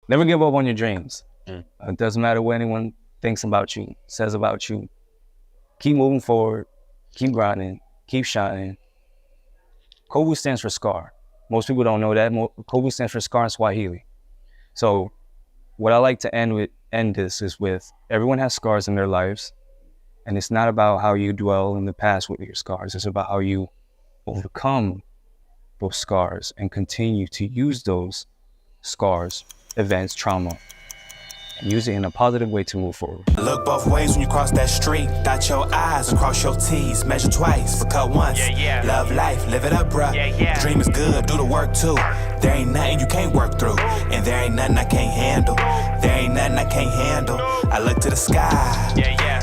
Never give up on your dreams. It doesn't matter what anyone thinks about you, says about you. Keep moving forward, keep grinding, keep shining. Khovu stands for scar. Most people don't know that. Khovu stands for scar in Swahili. So what I like to end this is with, everyone has scars in their lives, and it's not about how you dwell in the past with your scars. It's about how you overcome those scars and continue to use those scars, events, trauma, and use it in a positive way to move forward. Look both ways when you cross that street. Dot your I's and cross your T's. Measure twice, but cut once. Love life, live it up, bruh. Dream is good, do the work too. There ain't nothing you can't work through, and there ain't nothing I can't handle. There ain't nothing I can't handle. I look to the sky,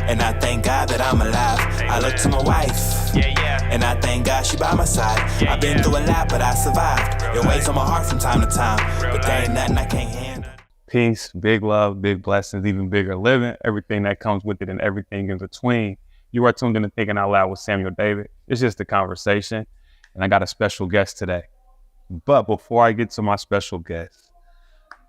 and I thank God that I'm alive. I look to my wife, and I thank God she by my side. I've been through a lot, but I survived. It weighs on my heart from time to time, but there ain't nothing I can't handle. Peace, big love, big blessings, even bigger living, everything that comes with it and everything in between. You are tuned in to Thinking Out Loud with Samuel David. It's just a conversation, and I got a special guest today. But before I get to my special guest,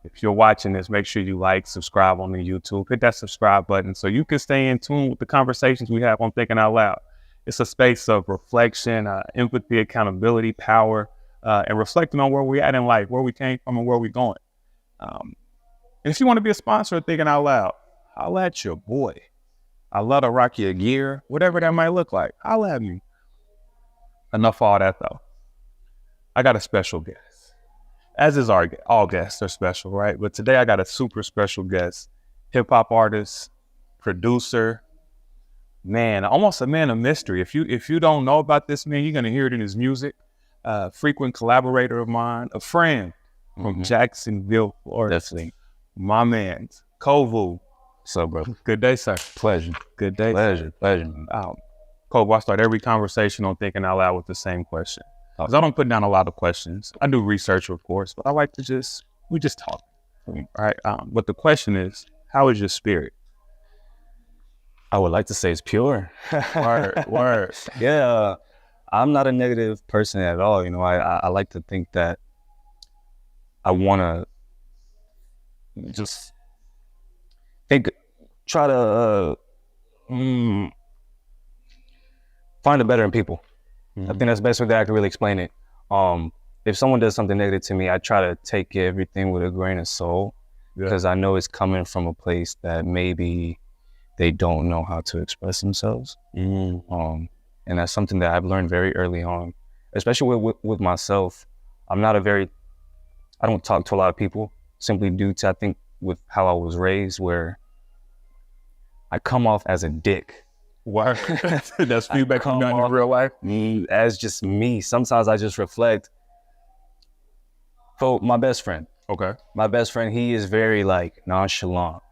if you're watching this, make sure you like, subscribe on the YouTube, hit that subscribe button so you can stay in tune with the conversations we have on Thinking Out Loud. It's a space of reflection, empathy, accountability, power, and reflecting on where we're at in life, where we came from and where we're going. And if you want to be a sponsor of Thinking Out Loud, holla at your boy. I love to rock your gear, whatever that might look like. Holla at me. Enough of all that though. I got a special guest. As is all guests are special, right? But today I got a super special guest. Hip hop artist, producer, man, almost a man of mystery. If you don't know about this man, you're gonna hear it in his music. Frequent collaborator of mine, a friend from Jacksonville, Florida. Definitely. My man, Khovu. What's up, bro? Good day, sir. Pleasure. Good day. Pleasure. Khovu, I start every conversation on Thinking Out Loud with the same question. Because I don't put down a lot of questions. I do research, of course, but I like to we just talk. All right. But the question is, how is your spirit? I would like to say it's pure. Word. Yeah. I'm not a negative person at all. You know, I like to think that I want to just try to find the better in people. I think that's the best way that I can really explain it. If someone does something negative to me, I try to take everything with a grain of salt because I know it's coming from a place that maybe they don't know how to express themselves. And that's something that I've learned very early on, especially with myself. I don't talk to a lot of people simply due to, I think, with how I was raised, where I come off as a dick. Word. That's feedback you got in real life? As just me. Sometimes I just reflect. So my best friend. Okay. My best friend, he is very nonchalant.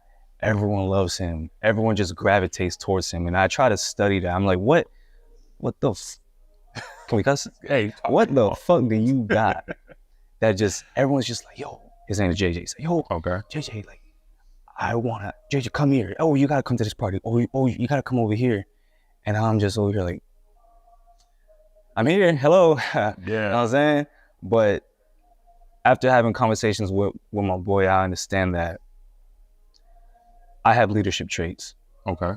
Everyone loves him. Everyone just gravitates towards him. And I try to study that. I'm like, what the can we cuss? Hey. What the fuck do you got that just, everyone's just like, yo, his name is JJ. He's like, yo, okay. JJ, JJ, come here. Oh, you gotta come to this party. Oh, you gotta come over here. And I'm just over here like, I'm here, hello. Yeah. You know what I'm saying? But after having conversations with my boy, I understand that I have leadership traits. Okay.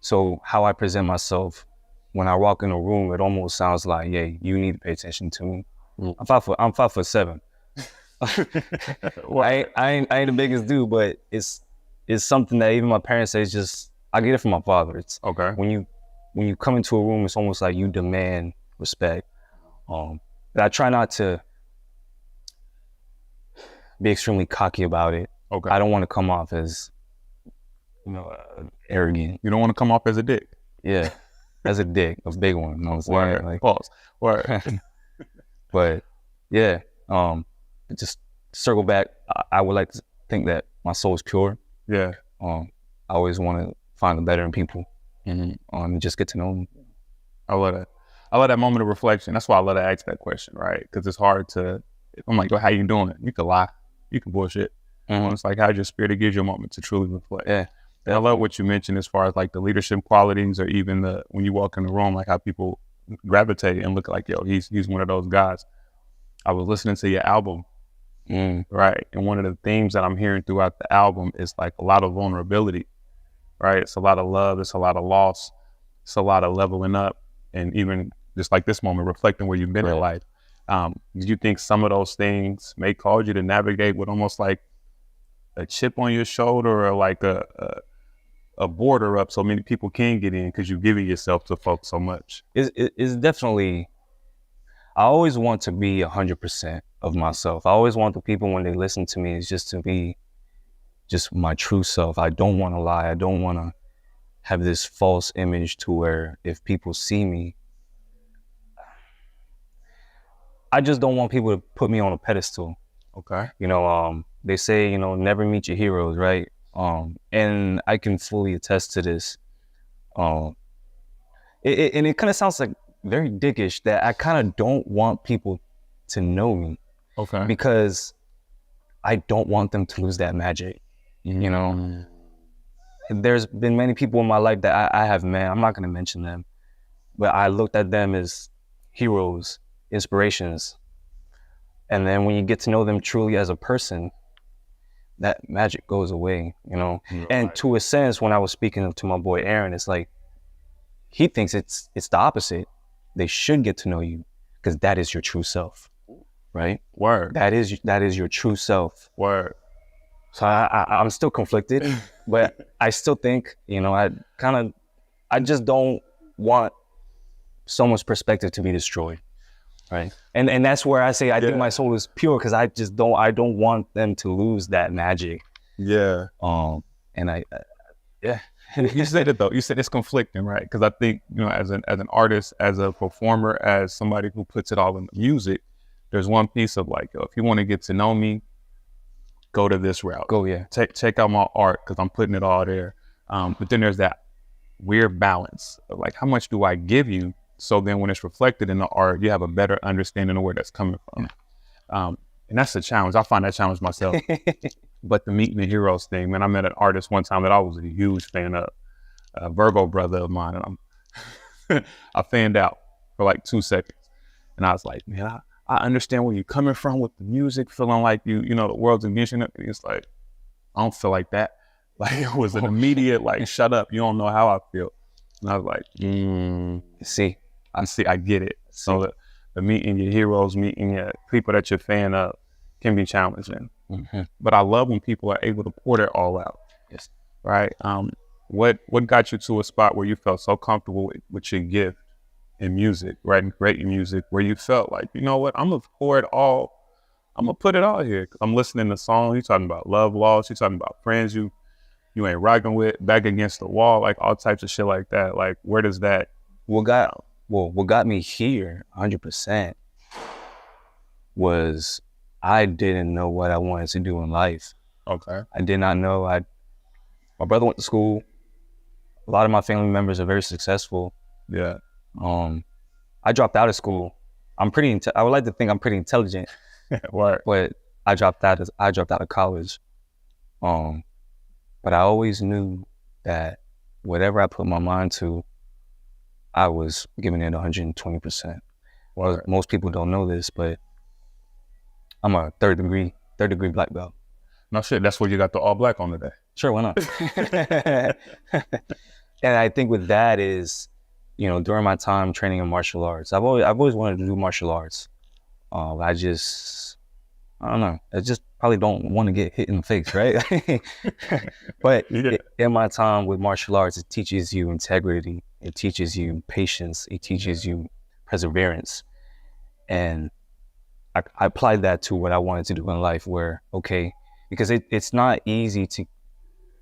So how I present myself when I walk in a room, it almost sounds like, yeah, you need to pay attention to me. I'm 5'7". I ain't the biggest dude, but it's something that even my parents say. It's just, I get it from my father. It's okay. When you come into a room, it's almost like you demand respect. But I try not to be extremely cocky about it. Okay. I don't want to come off as, arrogant. You don't want to come off as a dick. Yeah, as a dick, a big one. You know what I'm saying? Pause. Word. But yeah, just circle back. I would like to think that my soul is pure. Yeah. I always want to find the better in people and just get to know them. I love that. I love that moment of reflection. That's why I love to ask that question, right? Because it's hard to, I'm like, how you doing? You can lie. You can bullshit. It's like how your spirit gives you a moment to truly reflect. Yeah. And I love what you mentioned as far as like the leadership qualities, or even when you walk in the room, like how people gravitate and look like, yo, he's one of those guys. I was listening to your album right? And one of the themes that I'm hearing throughout the album is like a lot of vulnerability, right? It's a lot of love, it's a lot of loss, it's a lot of leveling up, and even just like this moment, reflecting where you've been in life. Do you think some of those things may cause you to navigate with almost like a chip on your shoulder, or like a border up so many people can get in because you're giving yourself to folks so much? It's definitely, I always want to be 100% of myself. I always want the people, when they listen to me, is just to be just my true self. I don't want to lie. I don't want to have this false image to where if people see me, I just don't want people to put me on a pedestal. Okay. You know, they say, you know, never meet your heroes, right? And I can fully attest to this. And it kind of sounds like very dickish that I kind of don't want people to know me. Okay. Because I don't want them to lose that magic, you know? There's been many people in my life that I have met, I'm not gonna mention them, but I looked at them as heroes, inspirations. And then when you get to know them truly as a person, that magic goes away, you know? And to a sense, when I was speaking to my boy Aaron, it's like, he thinks it's the opposite. They should get to know you because that is your true self, right? Word. That is your true self. Word. So I'm still conflicted, but I still think, you know, I just don't want someone's perspective to be destroyed, right? And that's where I say I think my soul is pure, because I don't want them to lose that magic. Yeah. And yeah. You said it though. You said it's conflicting, right? Because I think, you know, as an artist, as a performer, as somebody who puts it all in the music, there's one piece of like, yo, if you want to get to know me, go to this route. Check out my art, because I'm putting it all there. But then there's that weird balance of like, how much do I give you? So then when it's reflected in the art, you have a better understanding of where that's coming from. And that's a challenge. I find that challenge myself. But the meeting the heroes thing, man, I met an artist one time that I was a huge fan of, a Virgo brother of mine, and I fanned out for like 2 seconds. And I was like, man, I understand where you're coming from with the music, feeling like you know, the world's against you. It's like, I don't feel like that. Like, it was an immediate, like, shut up, you don't know how I feel. And I was like, I get it. So the meeting your heroes, meeting your people that you're a fan of can be challenging. But I love when people are able to pour it all out. Yes. Right? What got you to a spot where you felt so comfortable with your gift in music, writing great music, where you felt like, you know what, I'm gonna pour it all, I'm gonna put it all here. I'm listening to songs, you're talking about love, loss, you're talking about friends you ain't rocking with, back against the wall, like all types of shit like that. Like, where does that? What got me here 100% was I didn't know what I wanted to do in life. Okay. I did not know. My brother went to school. A lot of my family members are very successful. Yeah. I dropped out of school. I would like to think I'm pretty intelligent. Right. But I dropped out of college. But I always knew that whatever I put my mind to, I was giving it 120%. Well, most people don't know this, but I'm a third degree black belt. No shit, that's where you got the all black on today. Sure, why not? And I think with that is, you know, during my time training in martial arts, I've always wanted to do martial arts. I don't know. I just probably don't want to get hit in the face, right? But in my time with martial arts, it teaches you integrity. It teaches you patience. It teaches you perseverance. And I applied that to what I wanted to do in life, where, okay, because it's not easy to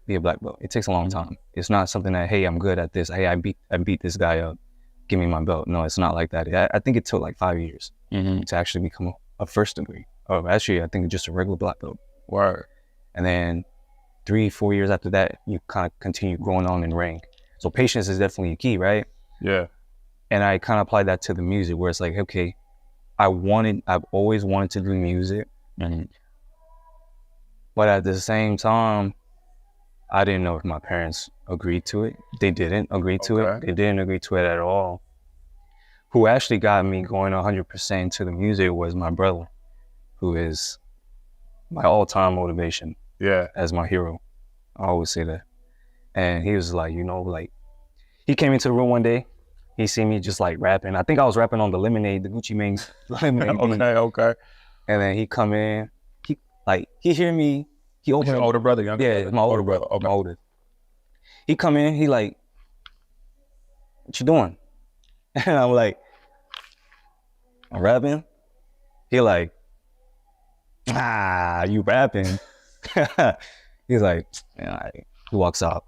be a black belt. It takes a long time. It's not something that, hey, I'm good at this. Hey, I beat this guy up. Give me my belt. No, it's not like that. I think it took like 5 years to actually become a first degree. Oh, actually, I think just a regular black belt. Word. And then 3-4 years after that, you kind of continue growing on in rank. So patience is definitely a key, right? Yeah. And I kind of applied that to the music, where it's like, okay, I've always wanted to do music. But at the same time, I didn't know if my parents agreed to it. They didn't agree to it. They didn't agree to it at all. Who actually got me going 100% to the music was my brother, who is my all-time motivation. Yeah. As my hero. I always say that. And he was like, you know, like, he came into the room one day. He seen me just like rapping. I think I was rapping on the Lemonade, the Gucci Mane Lemonade. Okay. And then he come in. He hear me. He opened Your older brother, younger Yeah, brother? my older brother. Okay. My older. He come in. He like, what you doing? And I'm like, I'm rapping. He like, you rapping? He's like, yeah, all right. He walks out.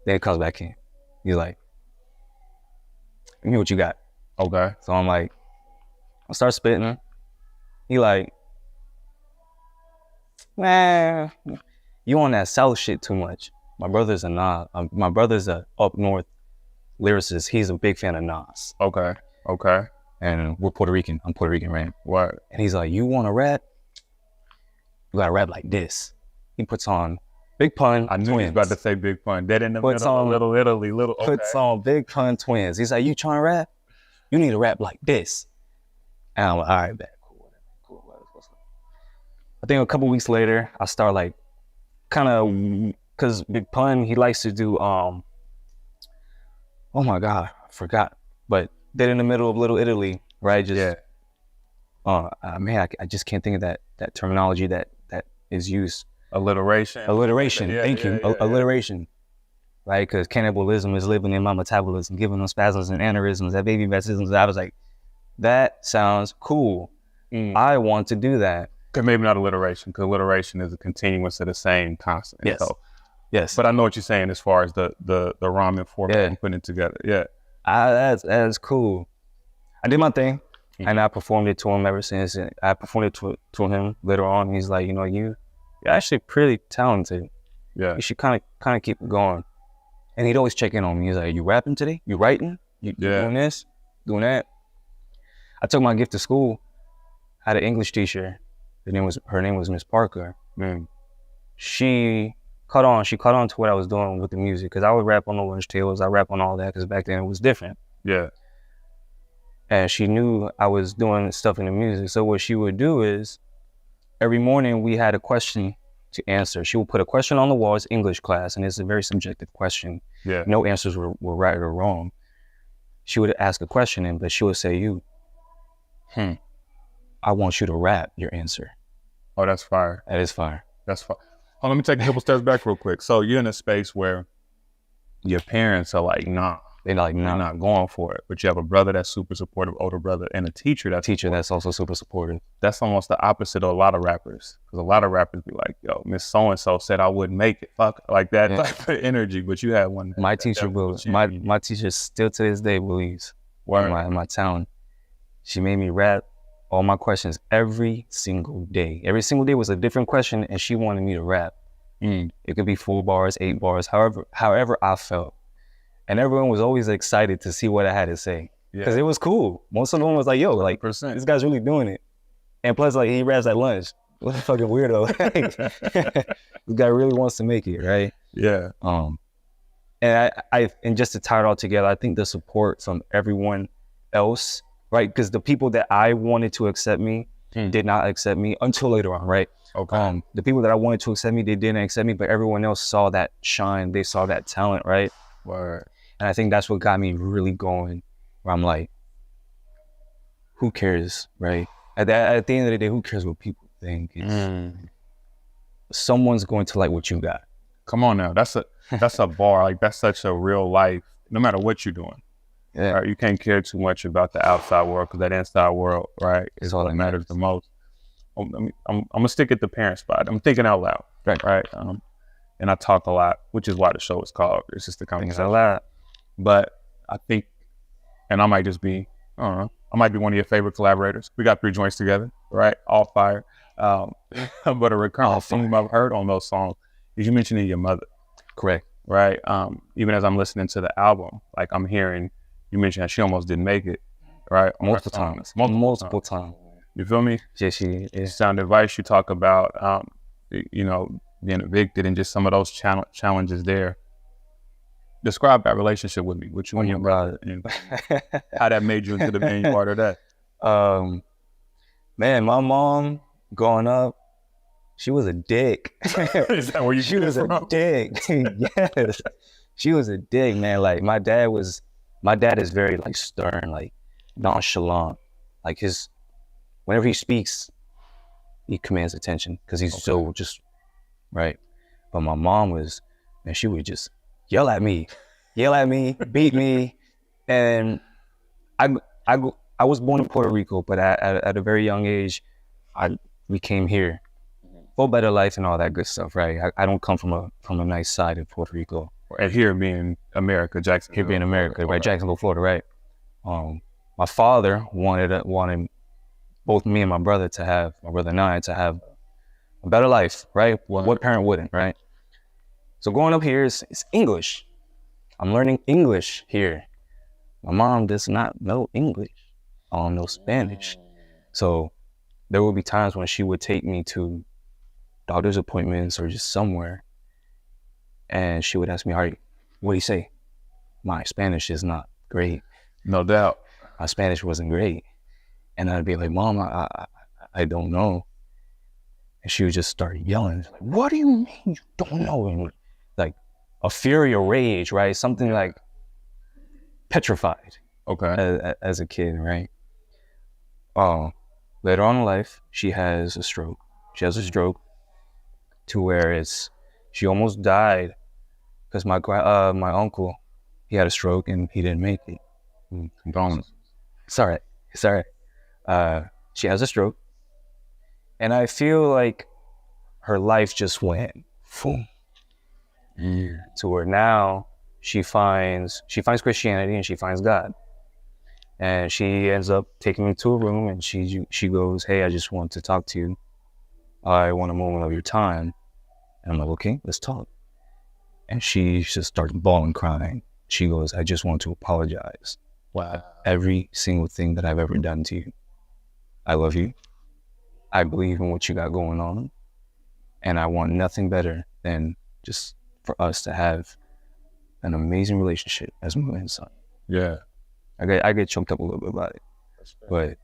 Then he comes back in. He's like, give me what you got. Okay. So I'm like, I start spitting. He like, man, you on that South shit too much. My brother's a up north lyricist. He's a big fan of Nas. Okay. Okay. And we're Puerto Rican. I'm Puerto Rican, right? What? And he's like, you want to rap? You gotta rap like this. He puts on Big Pun. I knew he was about to say Big Pun. Dead in the Puts middle, on- Little Italy, little. Okay. Puts on Big Pun Twins. He's like, you trying to rap? You need to rap like this. And I'm like, all right, bet. Cool. I think a couple weeks later, I start like, kind of, because Big Pun, he likes to do, oh my God, I forgot. But Dead in the Middle of Little Italy, right? Just, man, I just can't think of that terminology that is used. Alliteration. Yeah, Thank you. Alliteration. Right? Because cannibalism is living in my metabolism, giving them spasms and aneurysms, that baby baptisms. I was like, that sounds cool. I want to do that. Because maybe not alliteration, because alliteration is a continuance of the same constant. Yes. So, Yes. but I know what you're saying as far as the rhyming format and putting it together. Yeah. That's cool. I did my thing, and I performed it to him ever since. And I performed it to him later on. He's like, you know, you're actually pretty talented. Yeah. You should kind of keep it going. And he'd always check in on me. He's like, you rapping today? You writing? You doing this? Doing that? I took my gift to school. I had an English teacher. Her name was Miss Parker. She caught on to what I was doing with the music, because I would rap on the Orange Tails. I rap on all that because back then it was different. Yeah. And she knew I was doing stuff in the music. So what she would do is, every morning we had a question to answer. She would put a question on the wall. It's English class, and it's a very subjective question. Yeah. No answers were right or wrong. She would ask a question, but she would say, I want you to rap your answer. Oh, that's fire. That is fire. That's fire. Oh, let me take a couple steps back real quick. So you're in a space where your parents are like, nah. They're like, You're not going for it. But you have a brother that's super supportive, older brother, and a teacher that's also super supportive. That's almost the opposite of a lot of rappers. Because a lot of rappers be like, yo, Miss So-and-so said I wouldn't make it. Fuck, like that type of energy. But you had one. My teacher still to this day believes in my talent. She made me rap all my questions every single day. Every single day was a different question, and she wanted me to rap. It could be 4 bars, 8 bars, however I felt. And everyone was always excited to see what I had to say, because it was cool. Most of them was like, yo, like, 100%. This guy's really doing it. And plus, like, he raps at lunch. What a fucking weirdo. This guy really wants to make it, right? Yeah. And and just to tie it all together, I think the support from everyone else, right? Because the people that I wanted to accept me did not accept me until later on, right? Okay. The people that I wanted to accept me, they didn't accept me, but everyone else saw that shine. They saw that talent, right? Word. And I think that's what got me really going, where I'm like, who cares, right? At the end of the day, who cares what people think? Someone's going to like what you got. Come on now. That's a bar. Like, that's such a real life, no matter what you're doing. Yeah. Right? You can't care too much about the outside world, because that inside world, right, is all that matters the most. I'm gonna stick at the parent spot. I'm thinking out loud, right? And I talk a lot, which is why the show is called It's Just a Conversation. Thinking out loud. But I think, and I might just be, I don't know, I might be one of your favorite collaborators. We got 3 joints together, right? All fire. But a recurrent theme I've heard on those songs is you mentioning your mother. Correct. Right? Even as I'm listening to the album, like, I'm hearing you mention that she almost didn't make it, right? Multiple times. You feel me? Yeah, she is. Sound advice, you talk about, being evicted and just some of those challenges there. Describe that relationship with me, with you and your brother, and how that made you into the main part of that. Man, my mom growing up, she was a dick. Is that where you She was a dick. Yes. She was a dick, man. Like my dad is very like stern, like nonchalant. Like whenever he speaks, he commands attention because he's so just right. But my mom she would just yell at me, beat me. And I was born in Puerto Rico, but at a very young age, we came here for better life and all that good stuff, right? I don't come from a nice side of Puerto Rico. And here being America, Jacksonville. Here being America, right? Jacksonville, Florida, right? My father wanted both me and my brother and I to have a better life, right? What parent wouldn't, right? So growing up here is English. I'm learning English here. My mom does not know English. I don't know Spanish. So there would be times when she would take me to doctor's appointments or just somewhere, and she would ask me, what do you say? My Spanish is not great. No doubt. My Spanish wasn't great. And I'd be like, Mom, I don't know. And she would just start yelling. Like, what do you mean you don't know? And like a fury or rage, right? Something like petrified. Okay. As a kid, right? Later on in life, she has a stroke. She has a stroke to where she almost died because my uncle, he had a stroke and he didn't make it. Condolences. It's all right. She has a stroke, and I feel like her life just went boom. To where now she finds Christianity and she finds God. And she ends up taking me to a room and she goes, hey, I just want to talk to you. I want a moment of your time. And I'm like, okay, let's talk. And she just starts bawling, crying. She goes, I just want to apologize. Wow. Every single thing that I've ever done to you. I love you. I believe in what you got going on. And I want nothing better than just for us to have an amazing relationship as mother and son. Yeah. I get choked up a little bit about it. But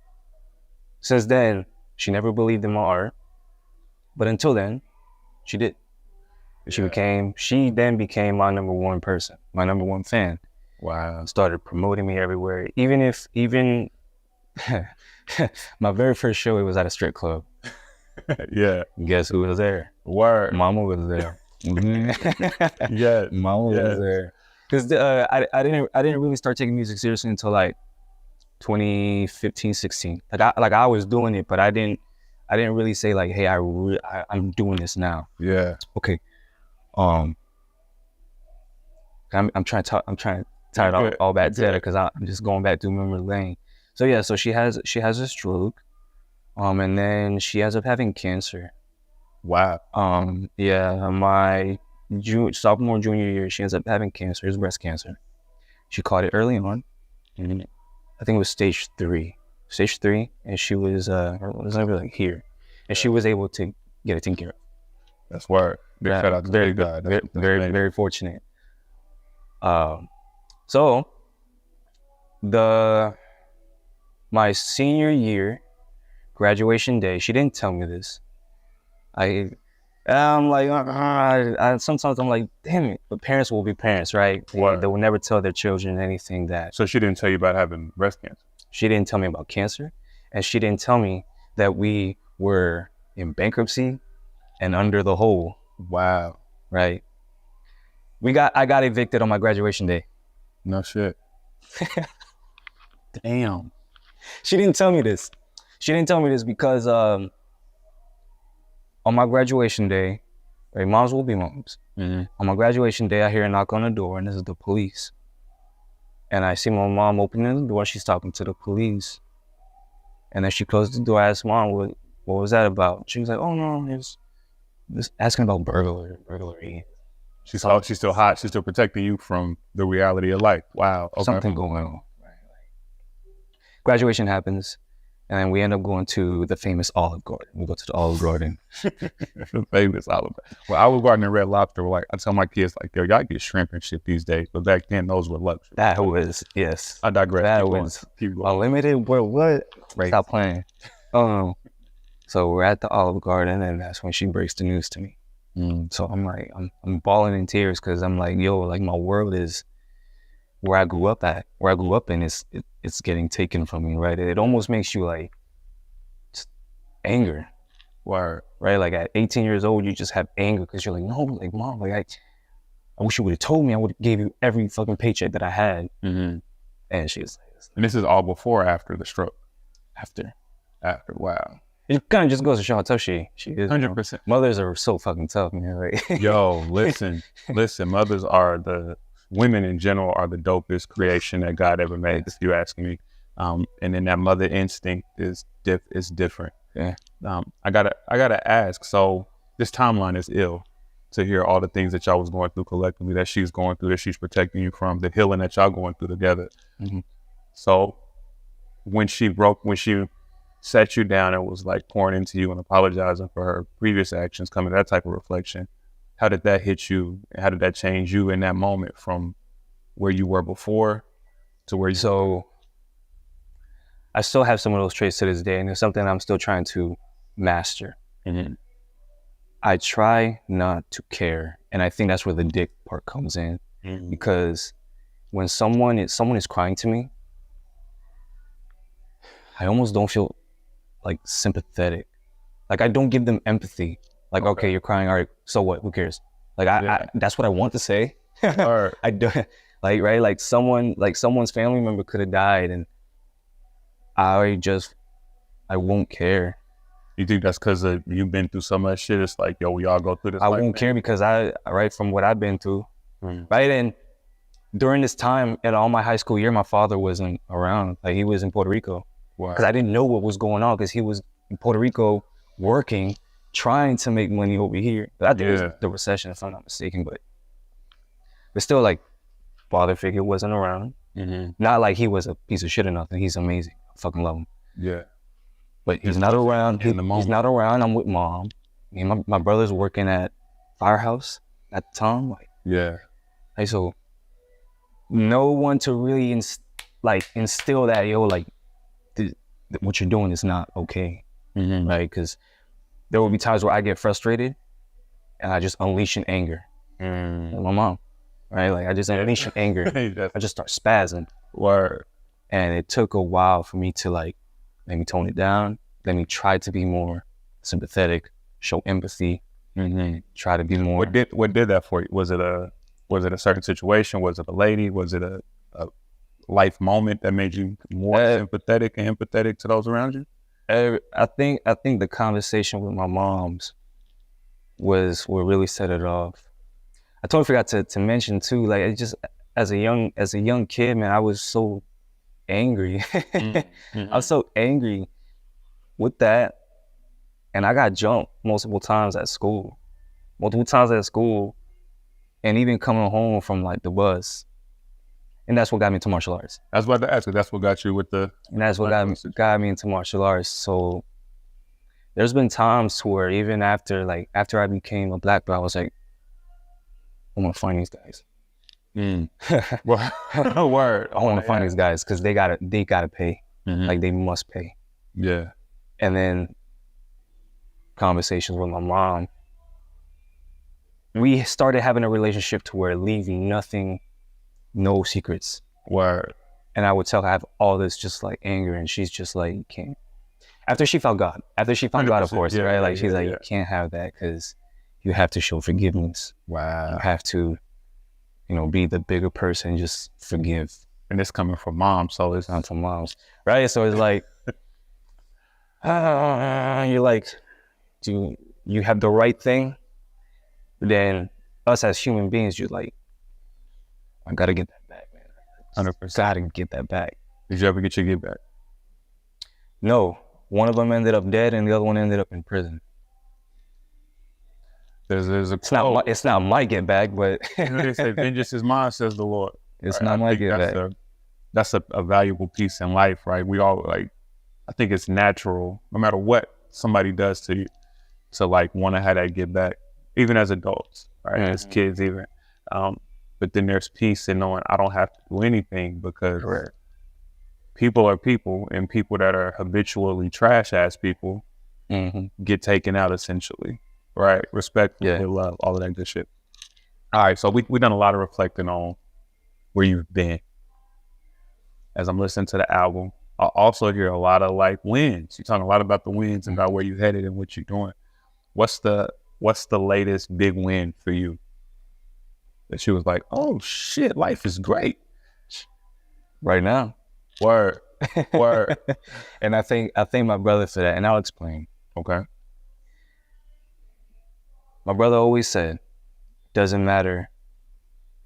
since then, she never believed in my art. But until then, she did. She then became my number one person, my number one fan. Wow. Started promoting me everywhere. Even my very first show, it was at a strip club. Yeah. Guess who was there? Word. Mama was there. Yeah. Mama was there. Because I didn't really start taking music seriously until like 2015, 16. Like I was doing it, but I didn't really say like, hey, I'm doing this now. Yeah. Okay. I'm trying to tie it all back together because I'm just going back through memory lane. So yeah, so she has a stroke, and then she ends up having cancer. Wow. Yeah, my sophomore, junior year, she ends up having cancer. It's breast cancer. She caught it early on, and I think it was stage 3, and she was like here, and she was able to get it taken care of. That's word. Big shout out to very God. Very, very, very fortunate. So my senior year, graduation day, she didn't tell me this. I'm like, sometimes I'm like, damn it. But parents will be parents, right? They will never tell their children anything that. So she didn't tell you about having breast cancer? She didn't tell me about cancer, and she didn't tell me that we were in bankruptcy and under the hole. Wow. Right? I got evicted on my graduation day. No shit. Damn. She didn't tell me this. Because on my graduation day, right, moms will be moms. Mm-hmm. On my graduation day, I hear a knock on the door, and this is the police. And I see my mom opening the door. She's talking to the police. And then she closed the door. I asked Mom, what was that about? She was like, oh, no, it's asking about burglary. She's still hot. She's still protecting you from the reality of life. Wow. Okay. Something going on. Right. Graduation happens, and then we end up going to the famous Olive Garden. We go to the Olive Garden. The famous Olive Garden. Well, Olive Garden and Red Lobster were like, I tell my kids, like, yo, y'all get shrimp and shit these days, but back then, those were luxury. That was, yes. I digress. That was Keep going. unlimited. What? Right. Stop playing. So we're at the Olive Garden, and that's when she breaks the news to me. So I'm like, I'm bawling in tears because I'm like, yo, like my world is where I grew up at, where I grew up in, it's getting taken from me, right? It almost makes you like just anger, right? Like at 18 years old, you just have anger because you're like, no, like mom, like I wish you would have told me. I would have gave you every fucking paycheck that I had. And she was like, And this is all before or after the stroke? After. Wow. It kind of just goes to show how tough she is. 100%. Mothers are so fucking tough, man. Like, Yo, listen, mothers women in general are the dopest creation that God ever made, if you ask me. And then that mother instinct is different. Yeah. I gotta ask, so this timeline is ill to hear all the things that y'all was going through collectively, that she's going through, that she's protecting you from, the healing that y'all going through together. So when she sat you down and was like pouring into you and apologizing for her previous actions, coming to that type of reflection, how did that hit you? How did that change you in that moment from where you were before to where you... So I still have some of those traits to this day, and it's something I'm still trying to master. I try not to care, and I think that's where the dick part comes in, because when someone is crying to me, I almost don't feel like sympathetic. Like I don't give them empathy. Like, okay, you're crying, all right, so what? Who cares? Like I that's what I want to say. I don't like, right? Like someone's family member could have died, and I won't care. You think that's because you've been through so much shit? It's like, yo, we all go through this. I won't care because from what I've been through, right? And during this time, at all my high school year, my father wasn't around. Like he was in Puerto Rico. Because I didn't know what was going on, because he was in Puerto Rico working, trying to make money over here. But I think it was the recession, if I'm not mistaken. But still, like, father figure wasn't around. Not like he was a piece of shit or nothing. He's amazing. I fucking love him. Yeah. But he's not around. He's not around. I'm with mom. Me and my brother's working at Firehouse at the time. Like, so no one to really instill that, yo, like, what you're doing is not okay, right? Because there will be times where I get frustrated and I just unleash in anger. Like my mom, right? Like I just unleash in anger. I just start spazzing. And it took a while for me to like, let me tone it down. Let me try to be more sympathetic, show empathy, try to be more. What did that for you? Was it a certain situation? Was it a lady? Was it a life moment that made you more sympathetic and empathetic to those around you? I think the conversation with my moms was what really set it off. I totally forgot to mention too, like it just as a young kid, man, I was so angry. I was so angry with that, and I got jumped multiple times at school, and even coming home from like the bus. And that's what got me into martial arts. I was about to ask you, that's what got you with the... And that's what got me into martial arts. So there's been times where even after I became a black belt, I was like, I want to find these guys. Word. I want to find these guys because they gotta pay. Like they must pay. Yeah. And then conversations with my mom, we started having a relationship to where leaving nothing, no secrets. Word. And I would tell her I have all this just like anger, and she's just like, you can't. After she found God, of course, right? Like she's like, you can't have that because you have to show forgiveness. Wow. You have to, be the bigger person, just forgive. And it's coming from mom, so it's not from moms, right? So it's like, you're like, do you have the right thing? But then us as human beings, you're like, I gotta get that back, man. 100%. Gotta get that back. Did you ever get your get back? No. One of them ended up dead, and the other one ended up in prison. There's a it's not my get back, but they say vengeance is mine, says the Lord. It's not my get back. That's a valuable piece in life, right? We all I think it's natural, no matter what somebody does to you, to like want to have that get back, even as adults, right? As kids, even. But then there's peace in knowing I don't have to do anything because people are people, and people that are habitually trash ass people get taken out essentially, right? Respect, love, all of that good shit. All right, so we done a lot of reflecting on where you've been. As I'm listening to the album, I also hear a lot of like wins. You're talking a lot about the wins and about where you headed and what you're doing. What's the latest big win for you? That she was like, oh shit, life is great. Right now. Word. And I thank my brother for that, and I'll explain. Okay. My brother always said, doesn't matter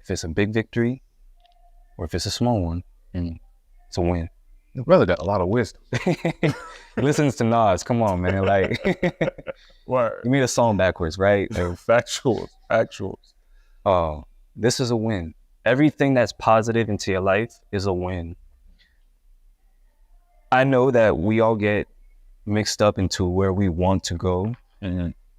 if it's a big victory or if it's a small one, it's a win. Your brother got a lot of wisdom. He listens to Nas. Come on, man. Like, Word. You made a song backwards, right? Factuals. Oh, this is a win. Everything that's positive into your life is a win. I know that we all get mixed up into where we want to go,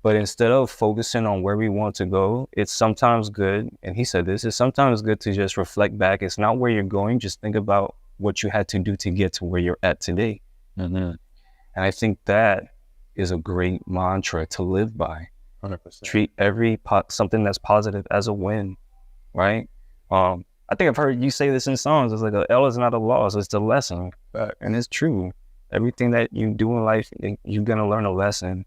but instead of focusing on where we want to go, it's sometimes good, and he said this, it's sometimes good to just reflect back. It's not where you're going, just think about what you had to do to get to where you're at today. And I think that is a great mantra to live by. 100%. Treat something that's positive as a win, right? I think I've heard you say this in songs. It's like a L is not a loss, it's a lesson. And it's true. Everything that you do in life, you're gonna learn a lesson.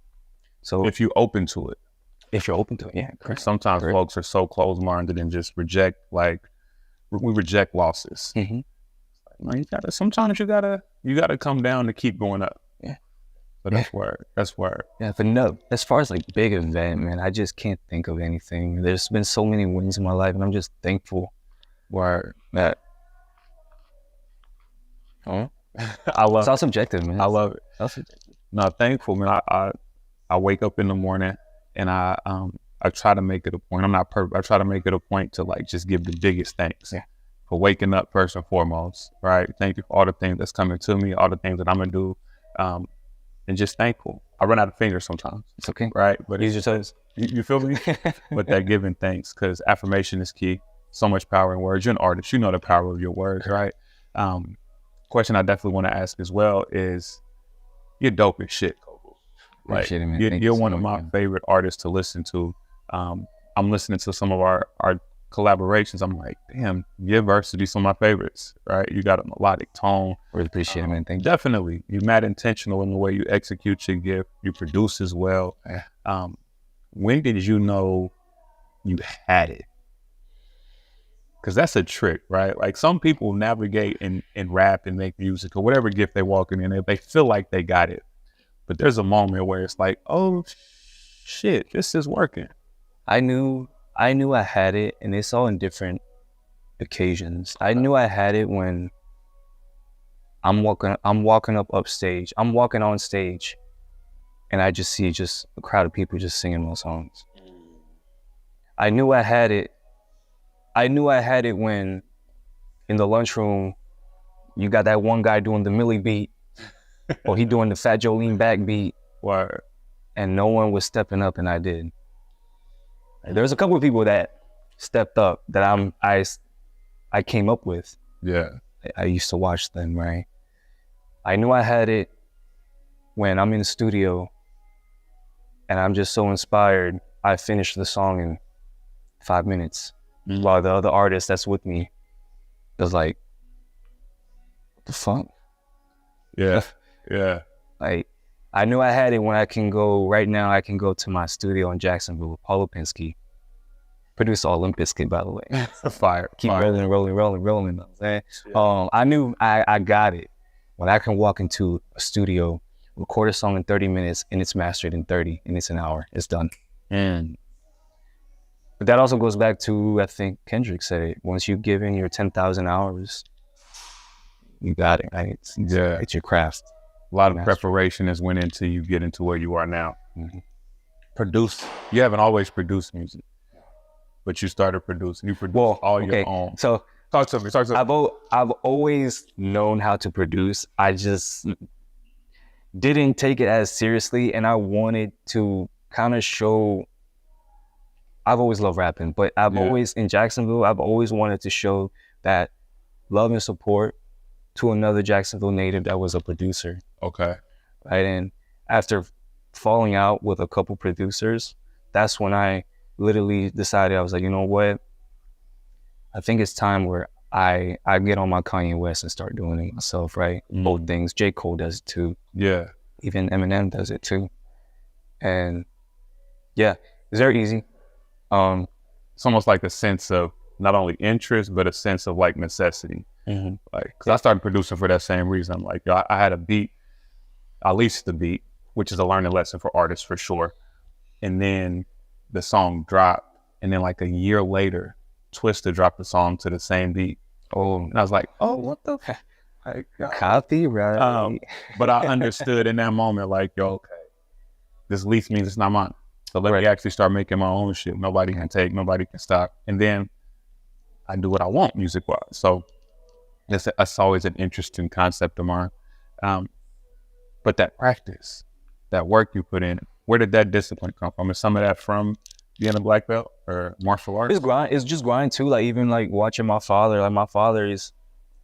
So if you're open to it. If you're open to it, yeah. Correct. Sometimes folks are so closed-minded and just reject, like, we reject losses. Sometimes you gotta come down to keep going up. Yeah. So that's word. Yeah, but no, as far as like big event, man, I just can't think of anything. There's been so many wins in my life, and I'm just thankful where that. It's all subjective, man. I love it. It's all subjective. No, thankful, man. I wake up in the morning and I try to make it a point. I'm not perfect. I try to make it a point to like just give the biggest thanks for waking up first and foremost, right? Thank you for all the things that's coming to me, all the things that I'm gonna do, and just thankful. I run out of fingers sometimes. It's okay, right? But use your toes. You feel me? But that giving thanks, because affirmation is key. So much power in words. You're an artist. You know the power of your words, right? Question I definitely want to ask as well is, you're dope as shit, Khovu. Like, you're one of my favorite artists to listen to. I'm listening to some of our collaborations. I'm like, damn, your verses be some of my favorites, right? You got a melodic tone. Really appreciate it, man. Thank you. Definitely. You're mad intentional in the way you execute your gift. You produce as well. When did you know you had it? Because that's a trick, right? Like, some people navigate and rap and make music or whatever gift they walking in, they feel like they got it. But there's a moment where it's like, oh shit, this is working. I knew I had it, and it's all in different occasions. I knew I had it when I'm walking up upstage. I'm walking on stage, and I just see a crowd of people just singing my songs. I knew I had it. I knew I had it when in the lunchroom, you got that one guy doing the Millie beat, or he doing the Fat Jolene back beat, and no one was stepping up, and I did. There's a couple of people that stepped up that I came up with. Yeah. I used to watch them, right? I knew I had it when I'm in the studio and I'm just so inspired. I finished the song in 5 minutes. While the other artist that's with me was like, what the fuck? Yeah. Yeah. Like, I knew I had it when I can go to my studio in Jacksonville with Paulo Pinsky, produce all Limp Bizkit, by the way. Fire. Keep rolling. You know what I'm saying? Yeah. I knew I got it when I can walk into a studio, record a song in 30 minutes, and it's mastered in 30, and it's an hour. It's done. But that also goes back to, I think Kendrick said it, once you give in your 10,000 hours, you got it, right? It's your craft. A lot of preparation has went into you getting to where you are now. Produce. You haven't always produced music, but you started producing. You produce your own. So talk to me. I've always known how to produce. I just didn't take it as seriously, and I wanted to kind of show. I've always loved rapping, but always in Jacksonville, I've always wanted to show that love and support to another Jacksonville native that was a producer. Okay. Right. And after falling out with a couple producers, that's when I literally decided, I was like, you know what? I think it's time where I get on my Kanye West and start doing it myself, right? Both things. J. Cole does it too. Yeah. Even Eminem does it too. And yeah, it's very easy. It's almost like a sense of not only interest, but a sense of like necessity. Like, cause I started producing for that same reason. I'm like, yo, I had a beat, at least the beat, which is a learning lesson for artists for sure. And then the song dropped. And then like a year later, Twista dropped the song to the same beat. Oh, and I was like, oh, what the like, copyright. But I understood in that moment, like, yo, okay, this lease means it's not mine. So let me actually start making my own shit. Nobody can take, nobody can stop. And then I do what I want music-wise. So that's always an interesting concept of mine. But that practice, that work you put in, where did that discipline come from? Is some of that from being a black belt or martial arts? It's just grind too. Like even like watching my father. Like my father is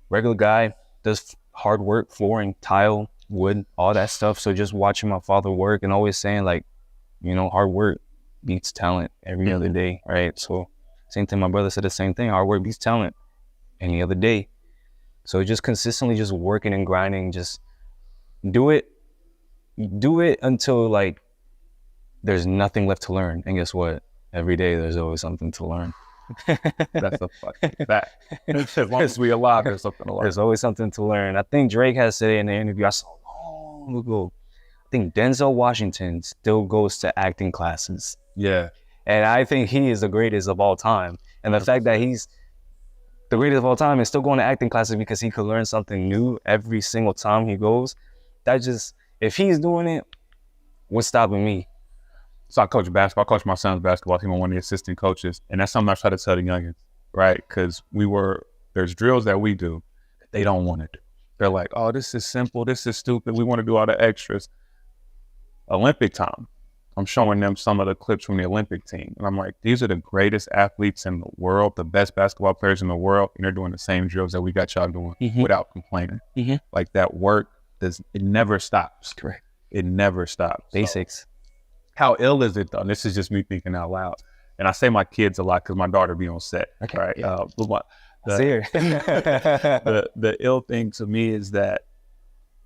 regular guy, does hard work, flooring, tile, wood, all that stuff. So just watching my father work and always saying like, you know, hard work beats talent every other day, right? So same thing. My brother said the same thing. Hard work beats talent any other day. So just consistently just working and grinding. Just do it until like there's nothing left to learn. And guess what? Every day there's always something to learn. That's a fucking fact. As long as we alive, there's something to learn. There's always something to learn. I think Drake has said it in the interview I saw long ago. I think Denzel Washington still goes to acting classes. Yeah. And I think he is the greatest of all time. And the fact that he's the greatest of all time and still going to acting classes because he could learn something new every single time he goes, that just, if he's doing it, what's stopping me? So I coach basketball. I coach my son's basketball team. I'm one of the assistant coaches. And that's something I try to tell the youngins, right? Because there's drills that we do that they don't want to do. They're like, oh, this is simple. This is stupid. We want to do all the extras. Olympic time, I'm showing them some of the clips from the Olympic team. And I'm like, these are the greatest athletes in the world, the best basketball players in the world. And they're doing the same drills that we got y'all doing without complaining. Like that work, it never stops. Correct. It never stops. Basics. So, how ill is it though? And this is just me thinking out loud. And I say my kids a lot because my daughter be on set, right? Yeah. The ill thing to me is that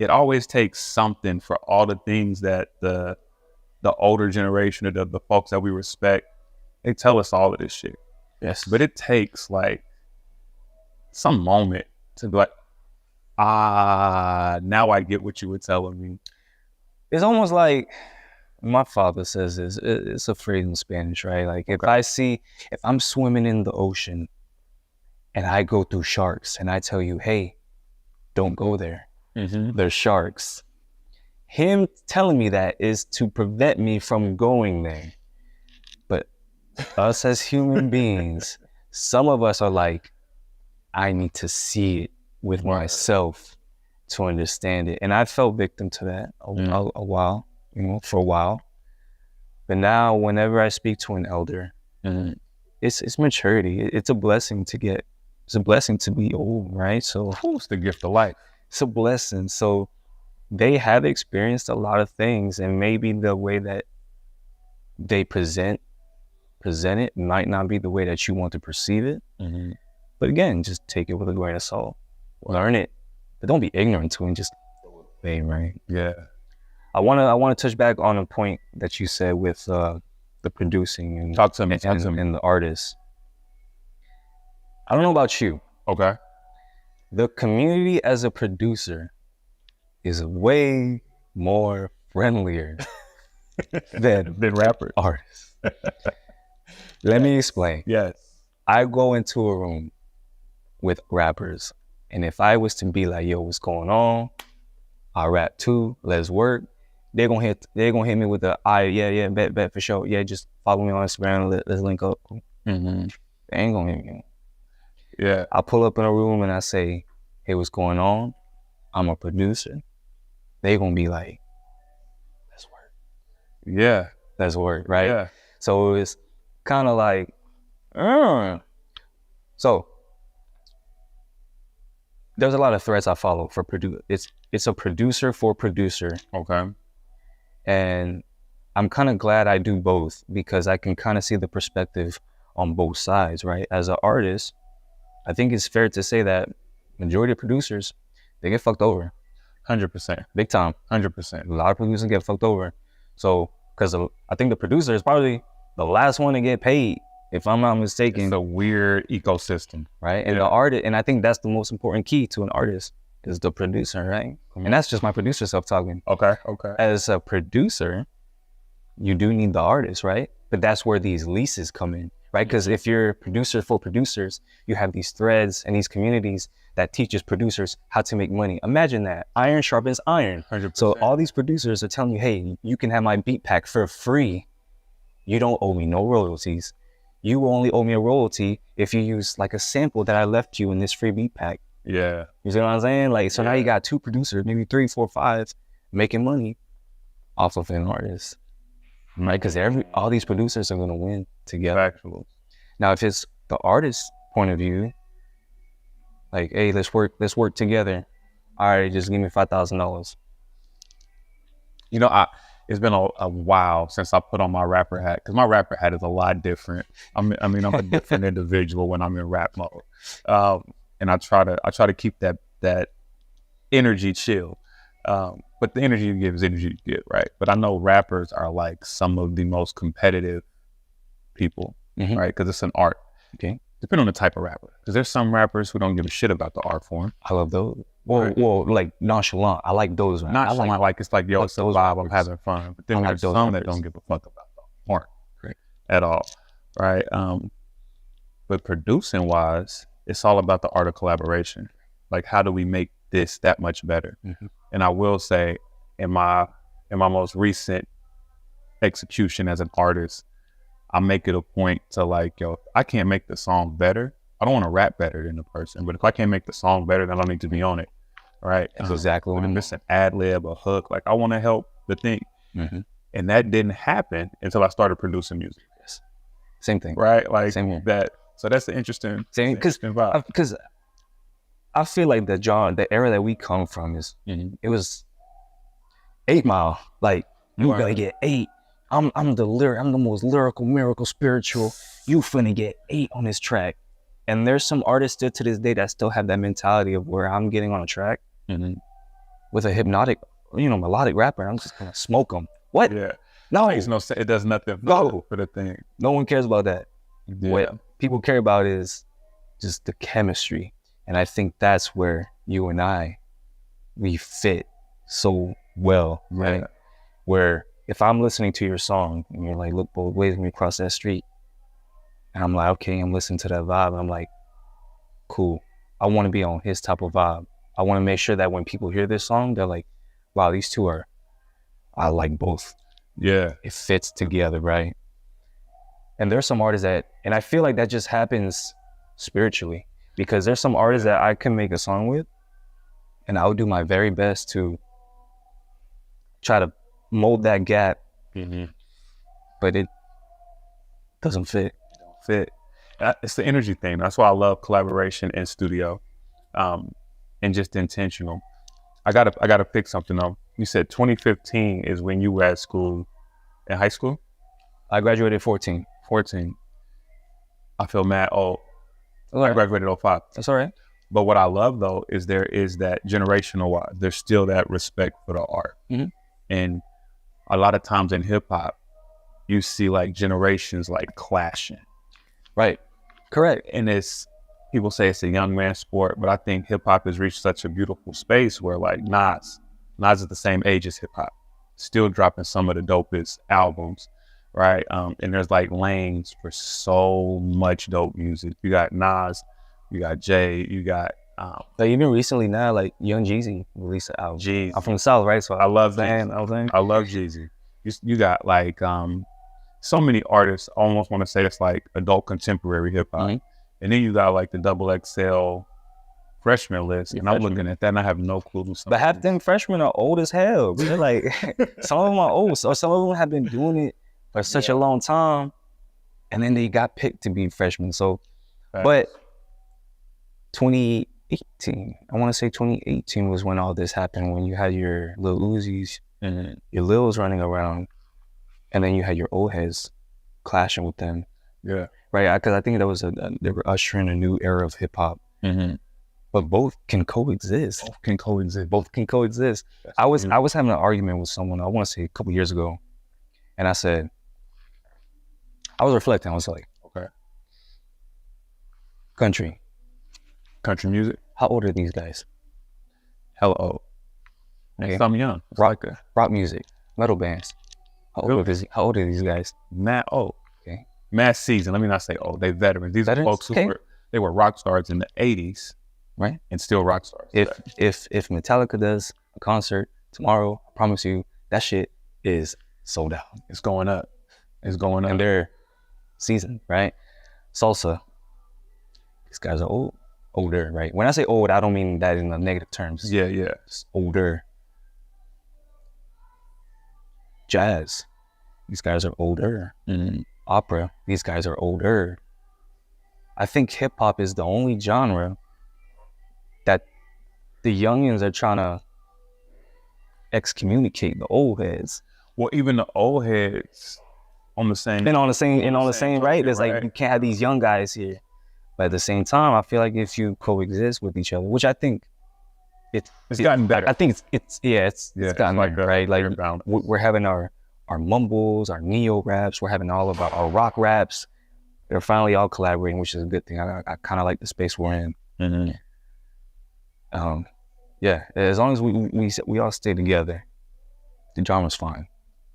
it always takes something for all the things that the older generation or the folks that we respect, they tell us all of this shit. Yes. But it takes like some moment to be like, now I get what you were telling me. It's almost like, my father says this, it's a phrase in Spanish, right? Like if I'm swimming in the ocean and I go through sharks and I tell you, hey, don't go there. There's sharks. Him telling me that is to prevent me from going there. But us as human beings, some of us are like, I need to see it with myself to understand it. And I fell victim to that a while. For a while. But now whenever I speak to an elder, it's maturity. It's a blessing to get. It's a blessing to be old, right? So it's the gift of life. It's a blessing. So they have experienced a lot of things, and maybe the way that they present it might not be the way that you want to perceive it. But again, just take it with a grain of salt. Learn it. But don't be ignorant to it and just throw it away, right? Yeah. I want to touch back on a point that you said with the producing and talk to me and the artists. I don't know about you. Okay. The community as a producer is way more friendlier than rappers, artists. Let me explain. Yes. I go into a room with rappers, and if I was to be like, yo, what's going on? I rap too, let's work. They're gonna hit me with the bet for sure. Yeah, just follow me on Instagram, let's link up. They ain't gonna hit me. Yeah. I pull up in a room and I say, hey, what's going on? I'm a producer. They gonna be like, let's work. Yeah. Let's work, right? Yeah. So it's kind of like, so there's a lot of threads I follow for produce. It's a producer for producer. Okay. And I'm kind of glad I do both because I can kind of see the perspective on both sides, right? As an artist, I think it's fair to say that majority of producers, they get fucked over. 100%. Big time. 100%. A lot of producers get fucked over. So, because I think the producer is probably the last one to get paid, if I'm not mistaken. It's a weird ecosystem. Right? And the artist, and I think that's the most important key to an artist is the producer, right? And that's just my producer self talking. Okay. As a producer, you do need the artist, right? But that's where these leases come in, right? Because if you're a producer for producers, you have these threads and these communities that teaches producers how to make money. Imagine that. Iron sharpens iron. 100%. So all these producers are telling you, hey, you can have my beat pack for free. You don't owe me no royalties. You only owe me a royalty if you use like a sample that I left you in this free beat pack. Yeah. You see what I'm saying? Like, so now you got 2 producers, maybe 3, 4, 5, making money off of an artist, right? Because all these producers are gonna win together. Factual. Now, if it's the artist's point of view, like, hey, let's work together. All right, just give me $5,000. You know, it's been a while since I put on my rapper hat because my rapper hat is a lot different. I'm a different individual when I'm in rap mode, and I try to keep that energy chill. But the energy you give is energy you get, right? But I know rappers are like some of the most competitive people, right? Because it's an art. Okay. Depending on the type of rapper. Because there's some rappers who don't give a shit about the art form. I love those. Well, like nonchalant. I like those. Right? Nonchalant, like it's like, yo, it's a vibe, I'm having fun. But then there's some that don't give a fuck about the art at all, right? But producing wise, it's all about the art of collaboration. Like, how do we make this that much better? And I will say, in my most recent execution as an artist, I make it a point to like, yo, I can't make the song better. I don't want to rap better than the person, but if I can't make the song better, then I don't need to be on it, right? That's exactly what I'm missing. Ad lib, a hook, like I want to help the thing, and that didn't happen until I started producing music. Yes. Same thing, right? Like same here. That. So that's the interesting. Because I feel like the era that we come from is it was 8 Mile. Like you gonna get 8. I'm the most lyrical, miracle, spiritual. You finna get 8 on this track. And there's some artists still to this day that still have that mentality of where I'm getting on a track with a hypnotic, melodic rapper. I'm just gonna smoke them. What? Yeah. No. Makes no sense. It does nothing for the thing. No one cares about that. Yeah. What people care about is just the chemistry. And I think that's where you and we fit so well, right? Where if I'm listening to your song and you're like, look both ways when we cross that street, and I'm like, okay, I'm listening to that vibe. And I'm like, cool. I want to be on his type of vibe. I want to make sure that when people hear this song, they're like, wow, these two I like both. Yeah. It fits together, right? And there's some artists and I feel like that just happens spiritually because there's some artists that I can make a song with and I would do my very best to try to mold that gap, but it doesn't fit. It's the energy thing. That's why I love collaboration in studio, and just intentional. I gotta pick something up. You said 2015 is when you were at school, in high school. I graduated 14. I feel mad old. Right. I graduated 05. That's all right. But what I love though is there is that generational wise, there's still that respect for the art, and a lot of times in hip hop, you see like generations like clashing. Right. Correct. And people say it's a young man's sport, but I think hip hop has reached such a beautiful space where like Nas is the same age as hip hop, still dropping some of the dopest albums, right? And there's like lanes for so much dope music. You got Nas, you got Jay, you got like even recently now, like Young Jeezy released an album. Jeezy. I'm from the South, right? So I love Jeezy. I love Jeezy. You got like so many artists. I almost want to say it's like adult contemporary hip hop, and then you got like the XXL freshman list, and I'm looking at that and I have no clue who some. But half them freshmen are old as hell. They're like some of them are old, so some of them have been doing it for such a long time, and then they got picked to be freshmen. So, but 2018, I want to say 2018 was when all this happened. When you had your Lil Uzis and your Lils running around. and then you had your old heads clashing with them. Yeah. Right, because I think that was they were ushering a new era of hip hop. But both can coexist. Both can coexist. I was having an argument with someone, I want to say a couple years ago, and I said, I was reflecting. I was like, okay, country music. How old are these guys? Hella old. Okay. Some young. Rock music, metal bands. How old are these guys? Mad old. Okay. Mad seasoned. Let me not say old. They veterans. These are folks who were rock stars in the 80s. Right. And still rock stars. If Metallica does a concert tomorrow, I promise you that shit is sold out. It's going up. And they're seasoned, right? Salsa. These guys are older, right? When I say old, I don't mean that in the negative terms. Yeah. Just older. Jazz. These guys are older. Opera. These guys are older. I think hip hop is the only genre that the youngins are trying to excommunicate the old heads. Well, even the old heads on the same right? There's like, you can't have these young guys here. But at the same time, I feel like if you coexist with each other, which I think it's gotten better. I think it's gotten better, right? Like we're having our mumbles, our neo raps, we're having all of our rock raps. They're finally all collaborating, which is a good thing. I kind of like the space we're in. Yeah, as long as we all stay together, the genre's fine.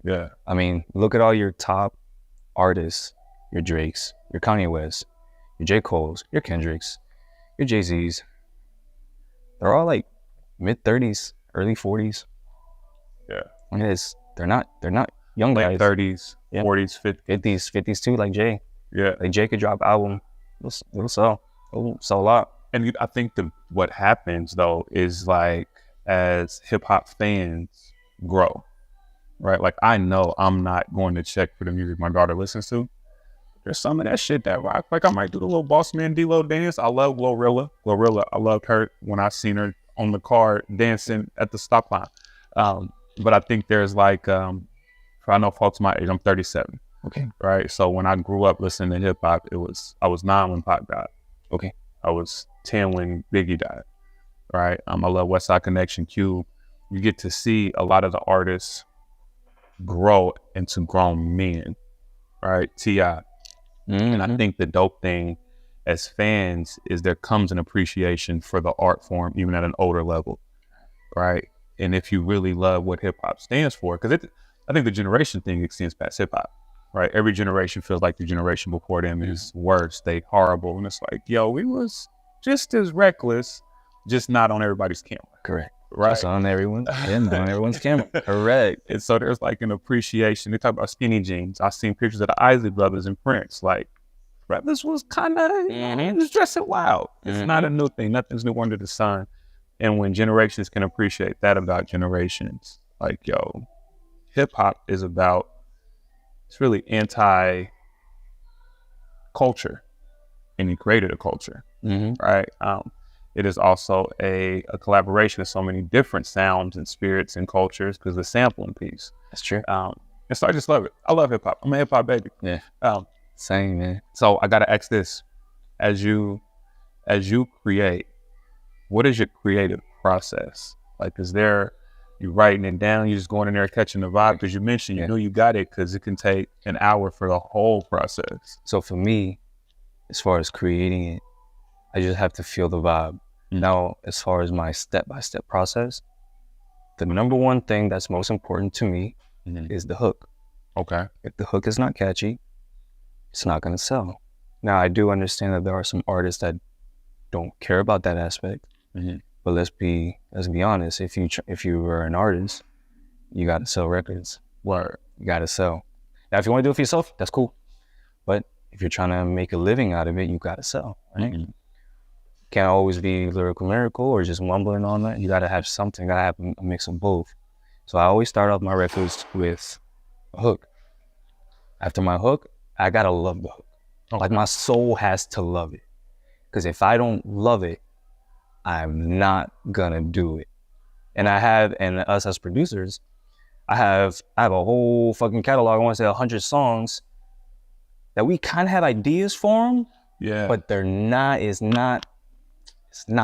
Yeah. I mean, look at all your top artists, your Drakes, your Kanye West, your J. Cole's, your Kendricks, your Jay-Z's. They're all like mid-30s, early 40s. Yeah. I mean, they're not young late guys. 30s, 40s, 50s too, like Jay. Yeah. Like Jay could drop album, it'll sell a lot. And I think what happens though is like as hip hop fans grow, right? Like I know I'm not going to check for the music my daughter listens to. There's some of that shit that rock. Like I might do the little Boss Man D-Lo dance. I love Glorilla. I loved her when I seen her on the car dancing at the stop line. But I think there's like, I know folks my age, I'm 37. Okay. Right. So when I grew up listening to hip hop, I was 9 when Pac died. Okay. I was 10 when Biggie died. Right. I love West Side Connection, Q. You get to see a lot of the artists grow into grown men. Right. T.I. And I think the dope thing as fans is there comes an appreciation for the art form, even at an older level. Right. And if you really love what hip hop stands for, because I think the generation thing extends past hip hop. Right. Every generation feels like the generation before them is worse. They horrible. And it's like, yo, we was just as reckless, just not on everybody's camera. Correct. Right. Just on everyone's camera. Correct. And so there's like an appreciation. They talk about skinny jeans. I've seen pictures of the Isley brothers and Prince. Like, brothers was kind of, was dressing wild. It's not a new thing. Nothing's new under the sun. And when generations can appreciate that about generations, like, yo, hip hop is about, it's really anti-culture, and he created a culture, right? It is also a collaboration of so many different sounds and spirits and cultures because the sampling piece. That's true. And so I just love it. I love hip hop. I'm a hip hop baby. Yeah. Same, man. So I gotta ask this: as you create, what is your creative process? Like, is there, you writing it down, you just going in there catching the vibe? Because you mentioned you know you got it because it can take an hour for the whole process. So for me, as far as creating it, I just have to feel the vibe. Now, as far as my step-by-step process, the number one thing that's most important to me is the hook. Okay. If the hook is not catchy, it's not going to sell. Now, I do understand that there are some artists that don't care about that aspect. But let's be honest. If you are an artist, you got to sell records. Word. You got to sell. Now, if you want to do it for yourself, that's cool. But if you're trying to make a living out of it, you got to sell. Right? Can't always be lyrical miracle or just mumbling on that. You got to have something. Got to have a mix of both. So I always start off my records with a hook. After my hook, I got to love the hook. Okay. Like my soul has to love it. Because if I don't love it, I'm not gonna do it. And us as producers, I have a whole fucking catalog. I want to say 100 songs that we kind of had ideas for them, but they're not. It's not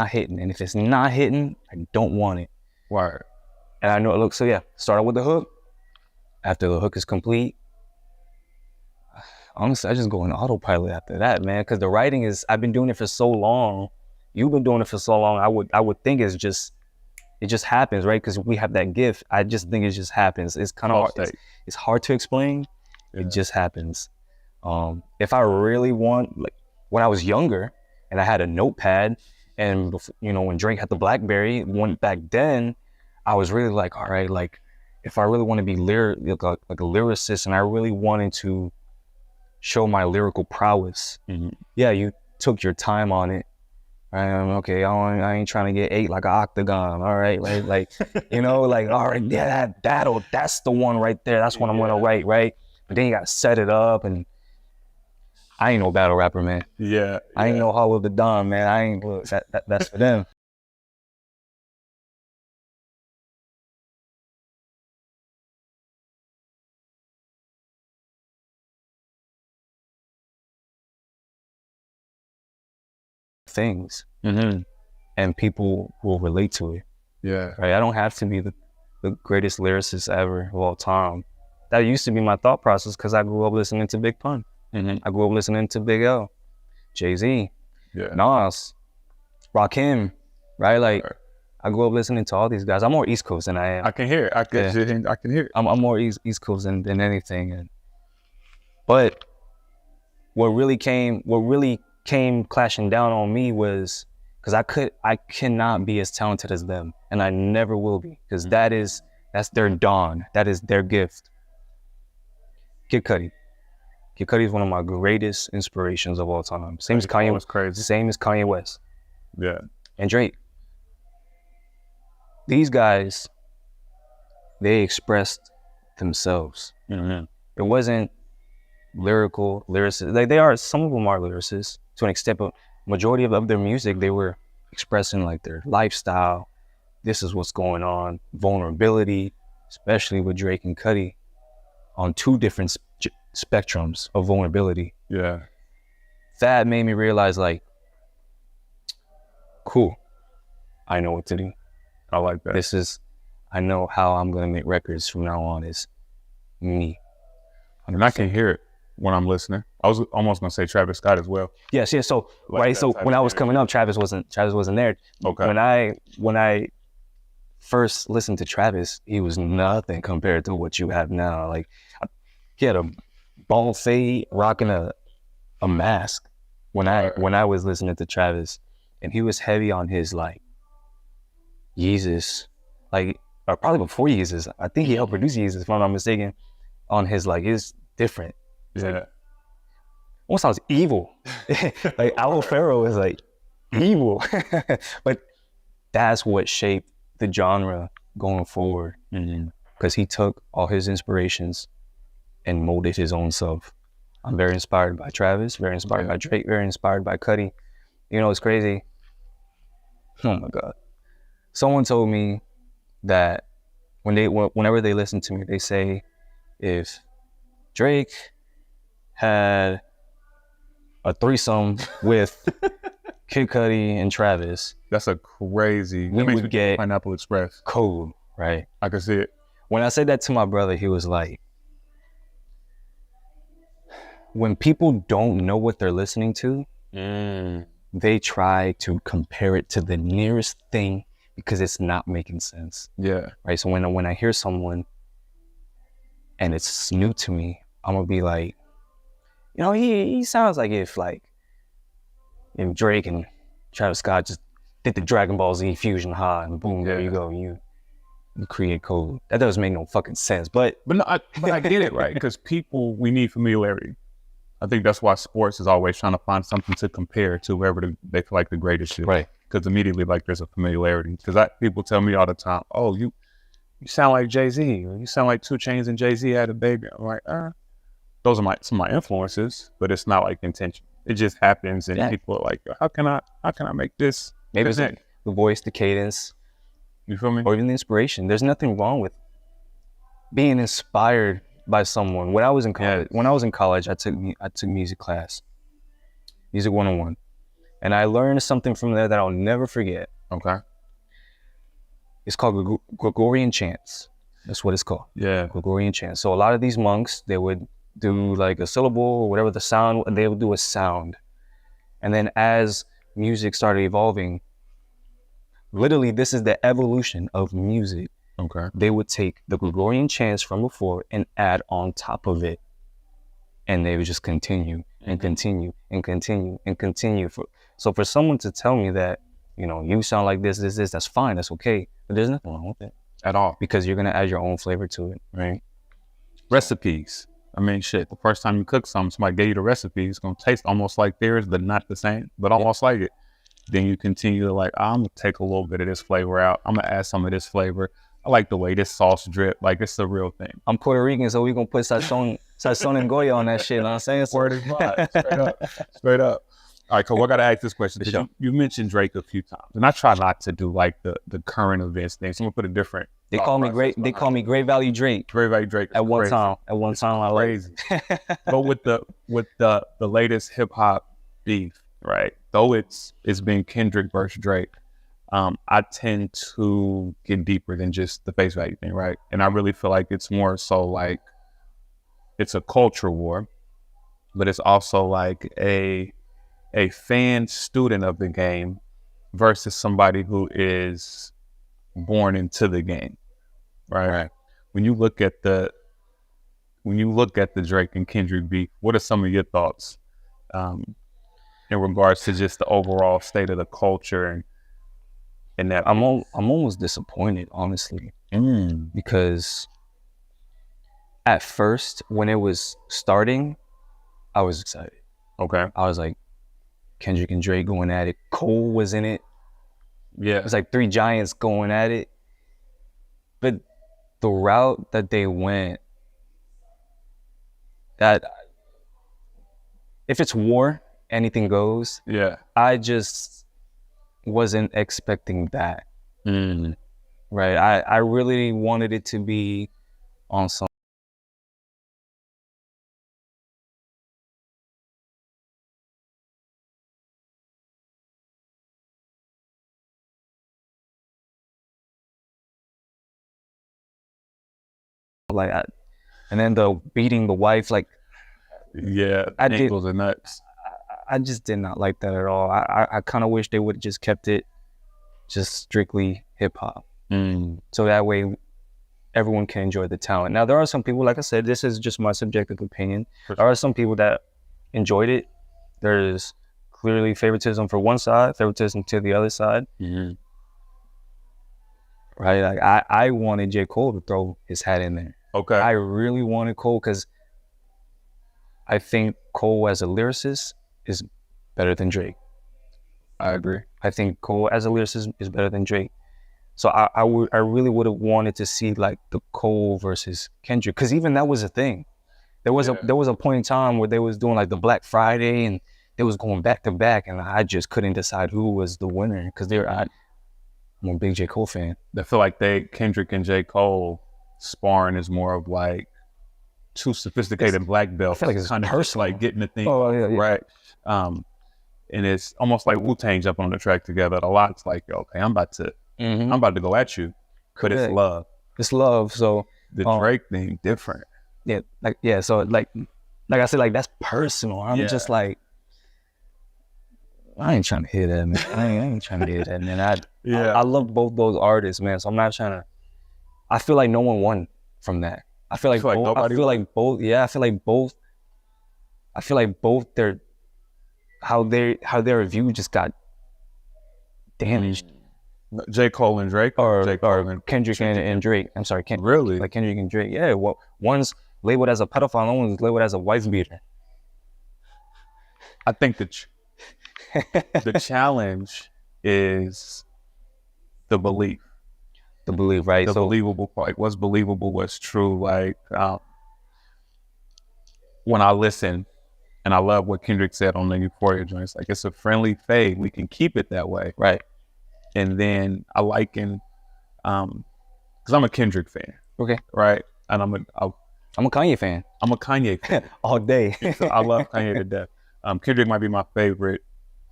hitting. And if it's not hitting, I don't want it. Word. And I know it looks so. Yeah, started with the hook. After the hook is complete, honestly, I just go on autopilot after that, man. Because the writing is, I've been doing it for so long. You've been doing it for so long. I would think it just happens, right? Because we have that gift. I just think it just happens. It's kind of hard. It's hard to explain. Yeah. It just happens. If I really want, like when I was younger and I had a notepad, and when Drake had the BlackBerry, back then, I was really like, all right, like if I really want to be like a lyricist, and I really wanted to show my lyrical prowess, yeah, you took your time on it. Okay, I ain't trying to get 8 like an octagon, all right, right? Like, like, all right, yeah, that's the one right there. That's what I'm gonna write, right? But then you gotta set it up, and I ain't no battle rapper, man. Yeah. I ain't no Hollow the Don, man. I ain't, look, that's for them. Things. And people will relate to it. Yeah. Right. I don't have to be the greatest lyricist ever of all time. That used to be my thought process because I grew up listening to Big Pun. I grew up listening to Big L, Jay-Z, Nas, Rakim, right? Like I grew up listening to all these guys. I'm more East Coast than I am. I can hear it. I can hear it. I'm more East Coast than anything. But what really came clashing down on me was because I cannot be as talented as them, and I never will be, because that's their dawn. That is their gift. Kid Cudi. Kid Cudi is one of my greatest inspirations of all time. Same as Kanye West. Yeah. And Drake. These guys, they expressed themselves. It wasn't lyricists. Like some of them are lyricists to an extent, but majority of their music, they were expressing like their lifestyle. This is what's going on. Vulnerability, especially with Drake and Cudi, on two different spectrums of vulnerability. Yeah. That made me realize, like, cool, I know what to do. I like that. I know how I'm going to make records from now on is me. 100%. And I can hear it when I'm listening. I was almost going to say Travis Scott as well. Yes. So, like, right. So when I was coming up, Travis wasn't there. Okay. When I first listened to Travis, he was nothing compared to what you have now. Like, he had a bald fade, rocking a mask when I was listening to Travis, and he was heavy on his like Yeezus, like, or probably before Yeezus. I think he helped produce Yeezus, if I'm not mistaken. On his, like, it's different. It's like, almost sounds evil. Like Al Pharaoh is like evil, but that's what shaped the genre going forward. Because he took all his inspirations and molded his own self. I'm very inspired by Travis, very inspired by Drake, very inspired by Cudi. It's crazy. Oh my God. Someone told me that whenever they listen to me, they say, if Drake had a threesome with Kid Cudi and Travis, that's a crazy. We would get Pineapple Express. Khovu, right? I can see it. When I said that to my brother, he was like, when people don't know what they're listening to, they try to compare it to the nearest thing because it's not making sense. Yeah. Right. So when I hear someone and it's new to me, I'm gonna be like, he sounds like if Drake and Travis Scott just did the Dragon Ball Z fusion high, and boom, there you go, you create code. That doesn't make no fucking sense. But I get it, right? Because we need familiarity. I think that's why sports is always trying to find something to compare to whoever they feel like the greatest is. Right. Because immediately, like, there's a familiarity. Because people tell me all the time, oh, you sound like Jay-Z, or you sound like 2 Chainz and Jay-Z had a baby. I'm like, those are some of my influences, but it's not like intention. It just happens, and people are like, how can I make this? Maybe it's like the voice, the cadence. You feel me? Or even the inspiration. There's nothing wrong with being inspired by someone. When I was in college, I took music class, music 101, and I learned something from there that I'll never forget. Okay. It's called Gregorian chants. That's what it's called. Yeah. Gregorian chants. So a lot of these monks, they would do like a syllable or whatever the sound, they would do a sound. And then as music started evolving, literally this is the evolution of music. Okay. They would take the Gregorian chants from before and add on top of it. And they would just continue and continue and continue and continue. So for someone to tell me that, you know, you sound like this, that's fine, that's okay. But there's nothing wrong with it. At all. Because you're gonna add your own flavor to it, right? Recipes. I mean, shit, the first time you cook something, somebody gave you the recipe, it's gonna taste almost like theirs, but not the same, but almost like it. Then you continue to like, I'm gonna take a little bit of this flavor out. I'm gonna add some of this flavor. I like the way this sauce drip. Like, it's the real thing. I'm Puerto Rican, so we gonna put sazon and Goya on that shit, you know what I'm saying? Word is bond. Straight up. Straight up. All right, Cole, I gotta ask this question. Sure. You mentioned Drake a few times, and I try not to do like the current events thing. So I'm gonna put a different. They call me Great Value Drake. Great Value Drake. At one time, I like crazy. But with the latest hip hop beef, right? Though it's been Kendrick versus Drake, I tend to get deeper than just the face value thing, right? And I really feel like it's more so like it's a culture war, but it's also like a fan student of the game versus somebody who is born into the game, right? When you look at the Drake and Kendrick beef, what are some of your thoughts in regards to just the overall state of the culture and that? I'm almost disappointed, honestly, because at first when it was starting, I was excited. Okay. I was like, Kendrick and Drake going at it. Cole was in it. Yeah. It was like three giants going at it. But the route that they went, that if it's war, anything goes. Yeah. I just wasn't expecting that. Right. I really wanted it to be on some and then the beating the wife, like, yeah, ankles and nuts. I just did not like that at all. I kind of wish they would have just kept it just strictly hip hop. So that way everyone can enjoy the talent. Now there are some people, like I said, this is just my subjective opinion. There are some people that enjoyed it. There's clearly favoritism for one side, favoritism to the other side. Right? Like I wanted J. Cole to throw his hat in there. Okay. I really wanted Cole because I think Cole as a lyricist is better than Drake. I agree. I think Cole as a lyricist is better than Drake. So I really would have wanted to see like the Cole versus Kendrick, because even that was a thing. There was a point in time where they was doing like the Black Friday and they was going back to back, and I just couldn't decide who was the winner because I'm a big J. Cole fan. I feel like Kendrick and J. Cole sparring is more of like two sophisticated black belts. I feel like it's kind of personal. like getting the thing right. And it's almost like Wu-Tang jumping on the track together. A lot, it's like, okay, I'm about to go at you, but it's love. It's love. So the Drake thing different. So like I said, like that's personal. I'm just like, I ain't trying to hear that, man. I ain't trying to hear that, man. I love both those artists, man. So I'm not trying to. I feel like no one won from that. I feel like both their how their review just got damaged. J. Cole and Drake, or Kendrick and Drake. I'm sorry, really? Like Kendrick and Drake. Yeah, well, one's labeled as a pedophile, and one's labeled as a wife beater. I think the challenge is the belief. The belief, right? The believable part. Like, what's believable, what's true. Like, when I listen, and I love what Kendrick said on the Euphoria joints, like, it's a friendly fade. We can keep it that way. Right. And then I liken, because I'm a Kendrick fan. Okay. Right. and I'm a Kanye fan. I'm a Kanye fan all day. So I love Kanye to death. Kendrick might be my favorite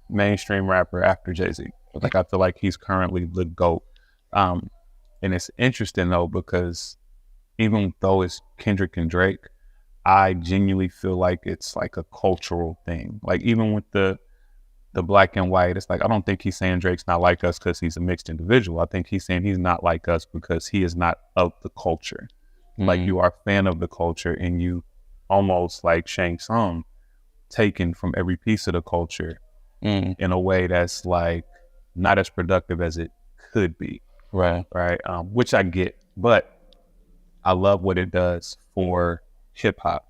mainstream rapper after Jay-Z. Like I feel like he's currently the GOAT. And it's interesting though, because even though it's Kendrick and Drake, I genuinely feel like it's like a cultural thing. Like even with the black and white, it's like, I don't think he's saying Drake's not like us because he's a mixed individual. I think he's saying he's not like us because he is not of the culture. Like you are a fan of the culture and you almost like Shang Tsung taken from every piece of the culture in a way that's like not as productive as it could be. Right. Which I get, but I love what it does for hip hop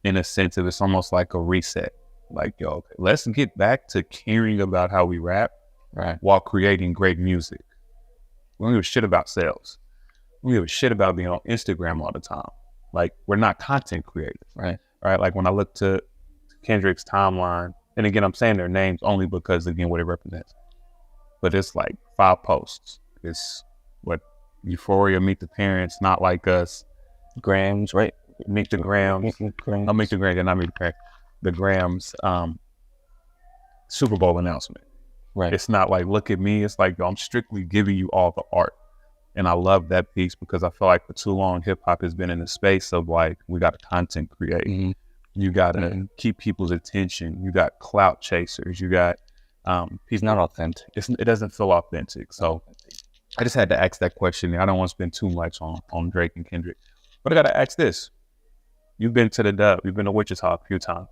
in a sense of it's almost like a reset. Like, yo, okay, let's get back to caring about how we rap while creating great music. We don't give a shit about sales. We don't give a shit about being on Instagram all the time. Like, we're not content creators. Right. Like when I look to Kendrick's timeline, and again, I'm saying their names only because, again, what it represents. But it's like 5 posts. It's what Euphoria, Meet the Parents, Not Like Us, Grams, right? Meet the Grams. I'll Meet the Grams, and not Meet the Parents. The Grams Super Bowl announcement. Right. It's not like, look at me. It's like, yo, I'm strictly giving you all the art. And I love that piece because I feel like for too long, hip hop has been in the space of like, we got to content create. You got to keep people's attention. You got clout chasers. You got, he's not authentic. It doesn't feel authentic. So I just had to ask that question. I don't want to spend too much on Drake and Kendrick, but I got to ask this. You've been to the Dub. You've been to Wichita a few times.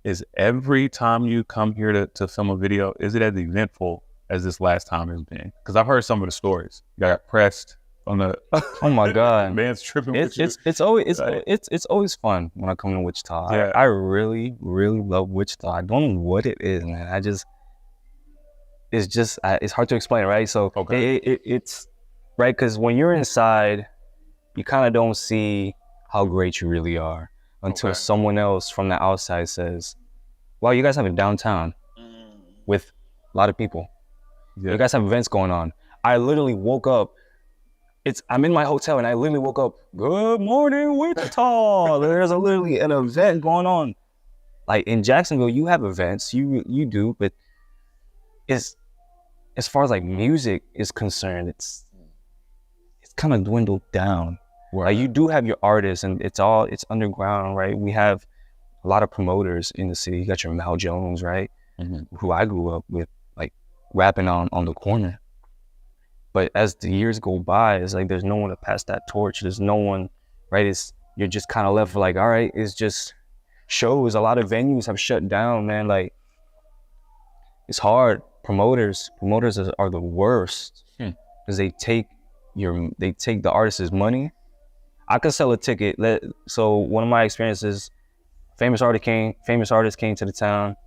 Is every time you come here to film a video, is it as eventful as this last time has been? Because I've heard some of the stories. You got pressed on the. Oh my God, man's tripping. It's always fun when I come to Wichita. Yeah. I really love Wichita. I don't know what it is, man. It's hard to explain, right? So it's right because when you're inside, you kind of don't see how great you really are until someone else from the outside says, wow, you guys have a downtown with a lot of people. You guys have events going on. I literally woke up, I'm in my hotel and I literally woke up, good morning, Wichita. There's literally an event going on. Like in Jacksonville, you have events, you do, but as far as like music is concerned, it's kind of dwindled down. Like you do have your artists and it's underground, right? We have a lot of promoters in the city. You got your Mal Jones, right? Who I grew up with, like rapping on the corner. But as the years go by, it's like there's no one to pass that torch. There's no one, right? You're just kind of left for like, all right, it's just shows. A lot of venues have shut down, man. Like it's hard. Promoters are the worst because they take the artist's money. I could sell a ticket. So one of my experiences, famous artist came to the town.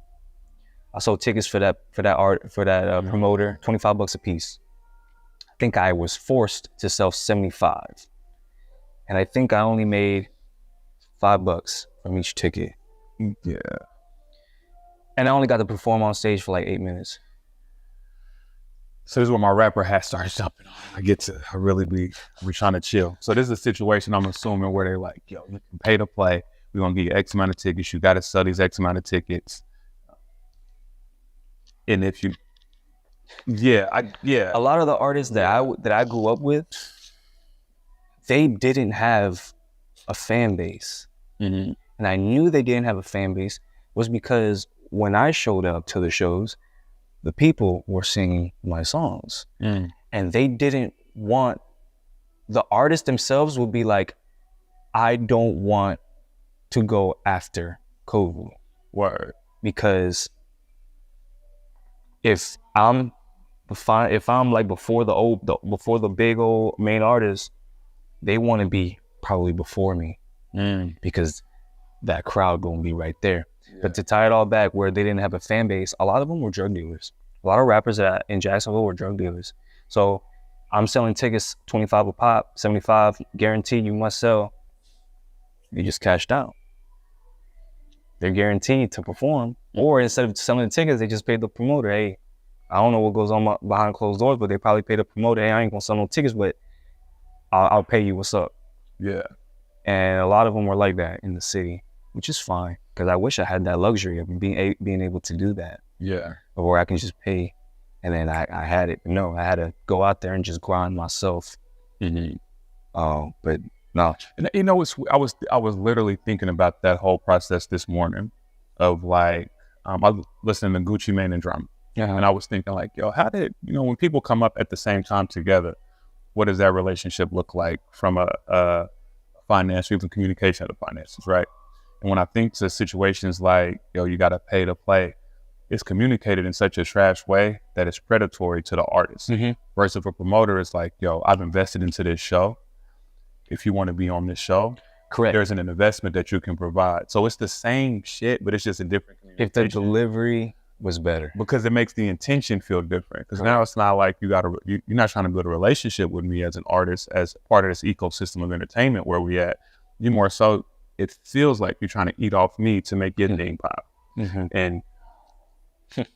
I sold tickets for that promoter, $25 a piece. I think I was forced to sell 75, and I think I only made $5 from each ticket. Yeah. And I only got to perform on stage for like 8 minutes. So this is where my rapper hat starts jumping on. We're trying to chill. So this is a situation I'm assuming where they're like, yo, you can pay to play. We're going to give you X amount of tickets. You got to sell these X amount of tickets. And if you, a lot of the artists that I grew up with, they didn't have a fan base. And I knew they didn't have a fan base was because when I showed up to the shows, the people were singing my songs and they didn't want, the artists themselves would be like, I don't want to go after Khovu. Word. Because if I'm like before the big old main artist, they want to be probably before me because that crowd gonna be right there. But to tie it all back where they didn't have a fan base, a lot of them were drug dealers. A lot of rappers in Jacksonville were drug dealers. So I'm selling tickets, 25 a pop, 75, guaranteed you must sell. You just cashed out. They're guaranteed to perform. Or instead of selling the tickets, they just paid the promoter. Hey, I don't know what goes on behind closed doors, but they probably paid the promoter. Hey, I ain't gonna sell no tickets, but I'll pay you. What's up? Yeah. And a lot of them were like that in the city, which is fine because I wish I had that luxury of being able to do that. Yeah. Or where I can just pay, and then I had it. No, I had to go out there and just grind myself. But no. And you know, I was literally thinking about that whole process this morning, of like, I was listening to Gucci Mane and Drama, and I was thinking like, yo, how did, when people come up at the same time together, what does that relationship look like from a finance, even communication of the finances, right? And when I think to situations like, yo, you got to pay to play, it's communicated in such a trash way that it's predatory to the artist. Versus a promoter, it's like, yo, I've invested into this show. If you want to be on this show, correct, there's an investment that you can provide. So it's the same shit, but it's just a different communication. If the delivery was better. Because it makes the intention feel different. Because now it's not like you're not trying to build a relationship with me as an artist, as part of this ecosystem of entertainment where we at. You more so, it feels like you're trying to eat off me to make your thing pop. And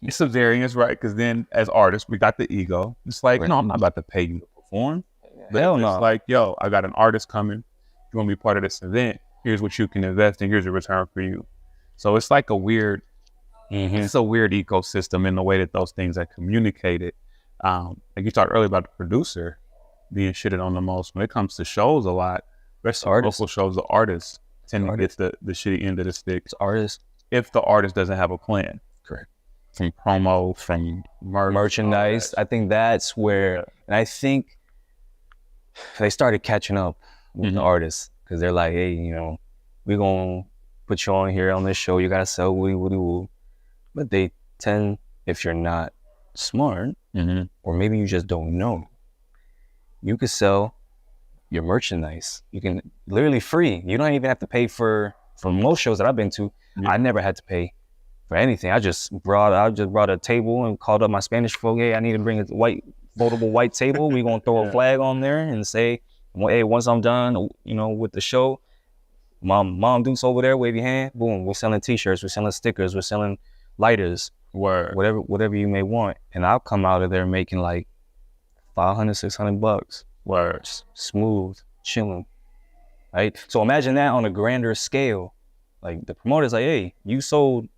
it's a variance, right? Because then as artists, we got the ego. It's like, no, I'm not about to pay you to perform. Hell no. It's like, yo, I got an artist coming. You want to be part of this event? Here's what you can invest in. Here's a return for you. So it's like a weird, it's a weird ecosystem in the way that those things are communicated. Like you talked earlier about the producer being shitted on the most. When it comes to shows a lot, especially local shows, the artists tend to get the shitty end of the stick. It's artists. If the artist doesn't have a plan. Correct. From promo, from merchandise. I think that's where, and I think they started catching up with the artists because they're like, hey, we're going to put you on here on this show. You got to sell woody, woody, woo. But they tend, if you're not smart, or maybe you just don't know, you could sell your merchandise. You can literally free. You don't even have to pay for most shows that I've been to. I never had to pay for anything. I just brought a table and called up my Spanish folk. Hey, I need to bring a foldable white table. We're going to throw a flag on there and say, hey, once I'm done, with the show, Mom Duke's over there, wave your hand, boom, we're selling t-shirts, we're selling stickers, we're selling lighters, whatever you may want. And I'll come out of there making like $500-$600. Words. Smooth, chilling, right? So imagine that on a grander scale. Like the promoter's like, hey, you sold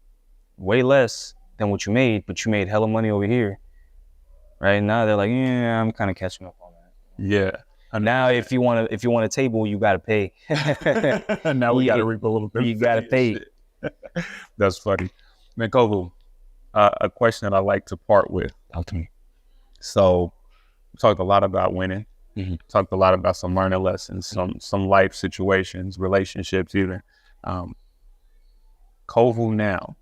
way less than what you made, but you made hella money over here. Right now they're like, yeah, I'm kind of catching up on that. Yeah. And now if you want a table, you gotta pay. Now we gotta reap a little bit. You gotta pay. That's funny. Man, Khovu, a question that I like to part with. Talk to me. So we talked a lot about winning. Talked a lot about some learning lessons, some life situations, relationships even. Khovu now,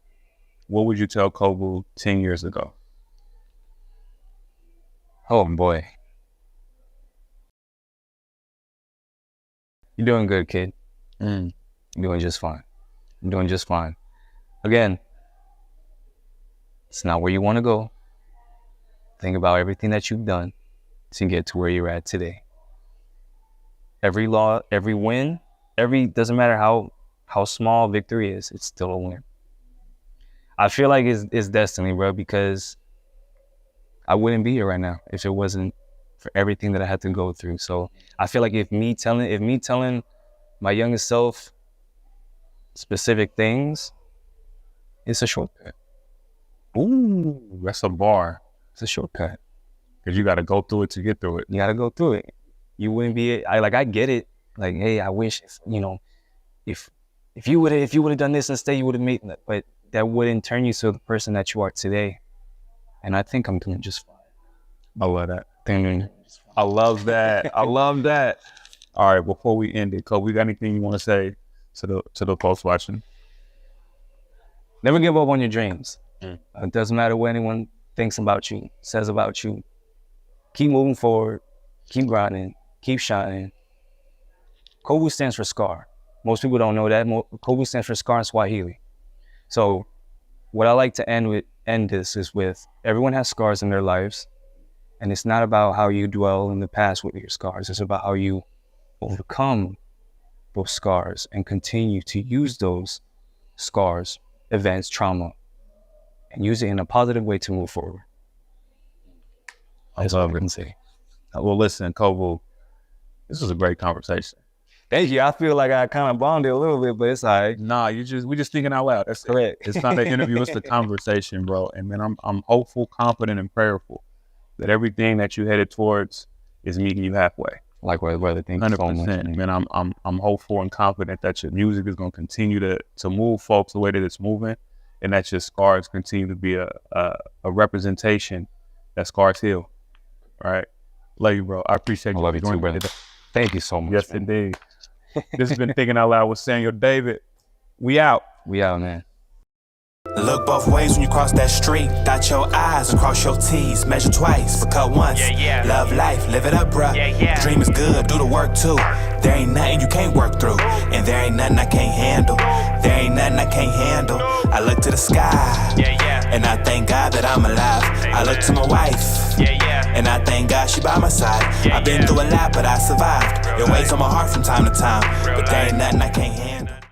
what would you tell Khovu 10 years ago? Oh boy. You're doing good, kid. You're doing just fine. You're doing just fine. Again, it's not where you want to go. Think about everything that you've done to get to where you're at today. Every win, doesn't matter how small victory is, it's still a win. I feel like it's destiny, bro, because I wouldn't be here right now if it wasn't for everything that I had to go through. So I feel like if me telling my youngest self specific things, it's a shortcut. Ooh, that's a bar. It's a shortcut. Because you got to go through it to get through it. You got to go through it. You wouldn't be, I get it. Like, hey, I wish, if you would have done this instead, you would have made that. But that wouldn't turn you to the person that you are today. And I think I'm doing just fine. I love that. I love that. I love that. All right, before we end it, Khovu, got anything you want to say to the folks watching? Never give up on your dreams. It doesn't matter what anyone thinks about you, says about you. Keep moving forward. Keep grinding. Keep shining. Khovu stands for scar. Most people don't know that. Khovu stands for scar in Swahili. So what I like to end this is with, everyone has scars in their lives. And it's not about how you dwell in the past with your scars. It's about how you overcome those scars and continue to use those scars, events, trauma, and use it in a positive way to move forward. That's all I can say. Well, listen, Khovu, This was a great conversation. Thank you. I feel like I kind of bonded a little bit, but it's all right. Nah, we just thinking out loud. That's Correct. It's not an interview, it's a conversation, bro. And man, I'm hopeful, confident, and prayerful that everything that you headed towards is meeting you halfway. Likewise, brother. Thank you so much. 100%. Man, I'm hopeful and confident that your music is gonna continue to move folks the way that it's moving, and that your scars continue to be a representation that scars heal. All right. Love you, bro. I appreciate you. I love you too, brother. Thank you so much. Yes, man. indeed. This has been Thinking Out Loud with Samuel David. We out. We out, man. Look both ways when you cross that street. Dot your I's and cross your T's. Measure twice, but cut once. Love life, live it up, bruh. Dream is good, do the work too. There ain't nothing you can't work through, and there ain't nothing I can't handle. There ain't nothing I can't handle. I look to the sky, and I thank God that I'm alive. I look to my wife, and I thank God she by my side. I've been through a lot, but I survived. It weighs on my heart from time to time, but there ain't nothing I can't handle.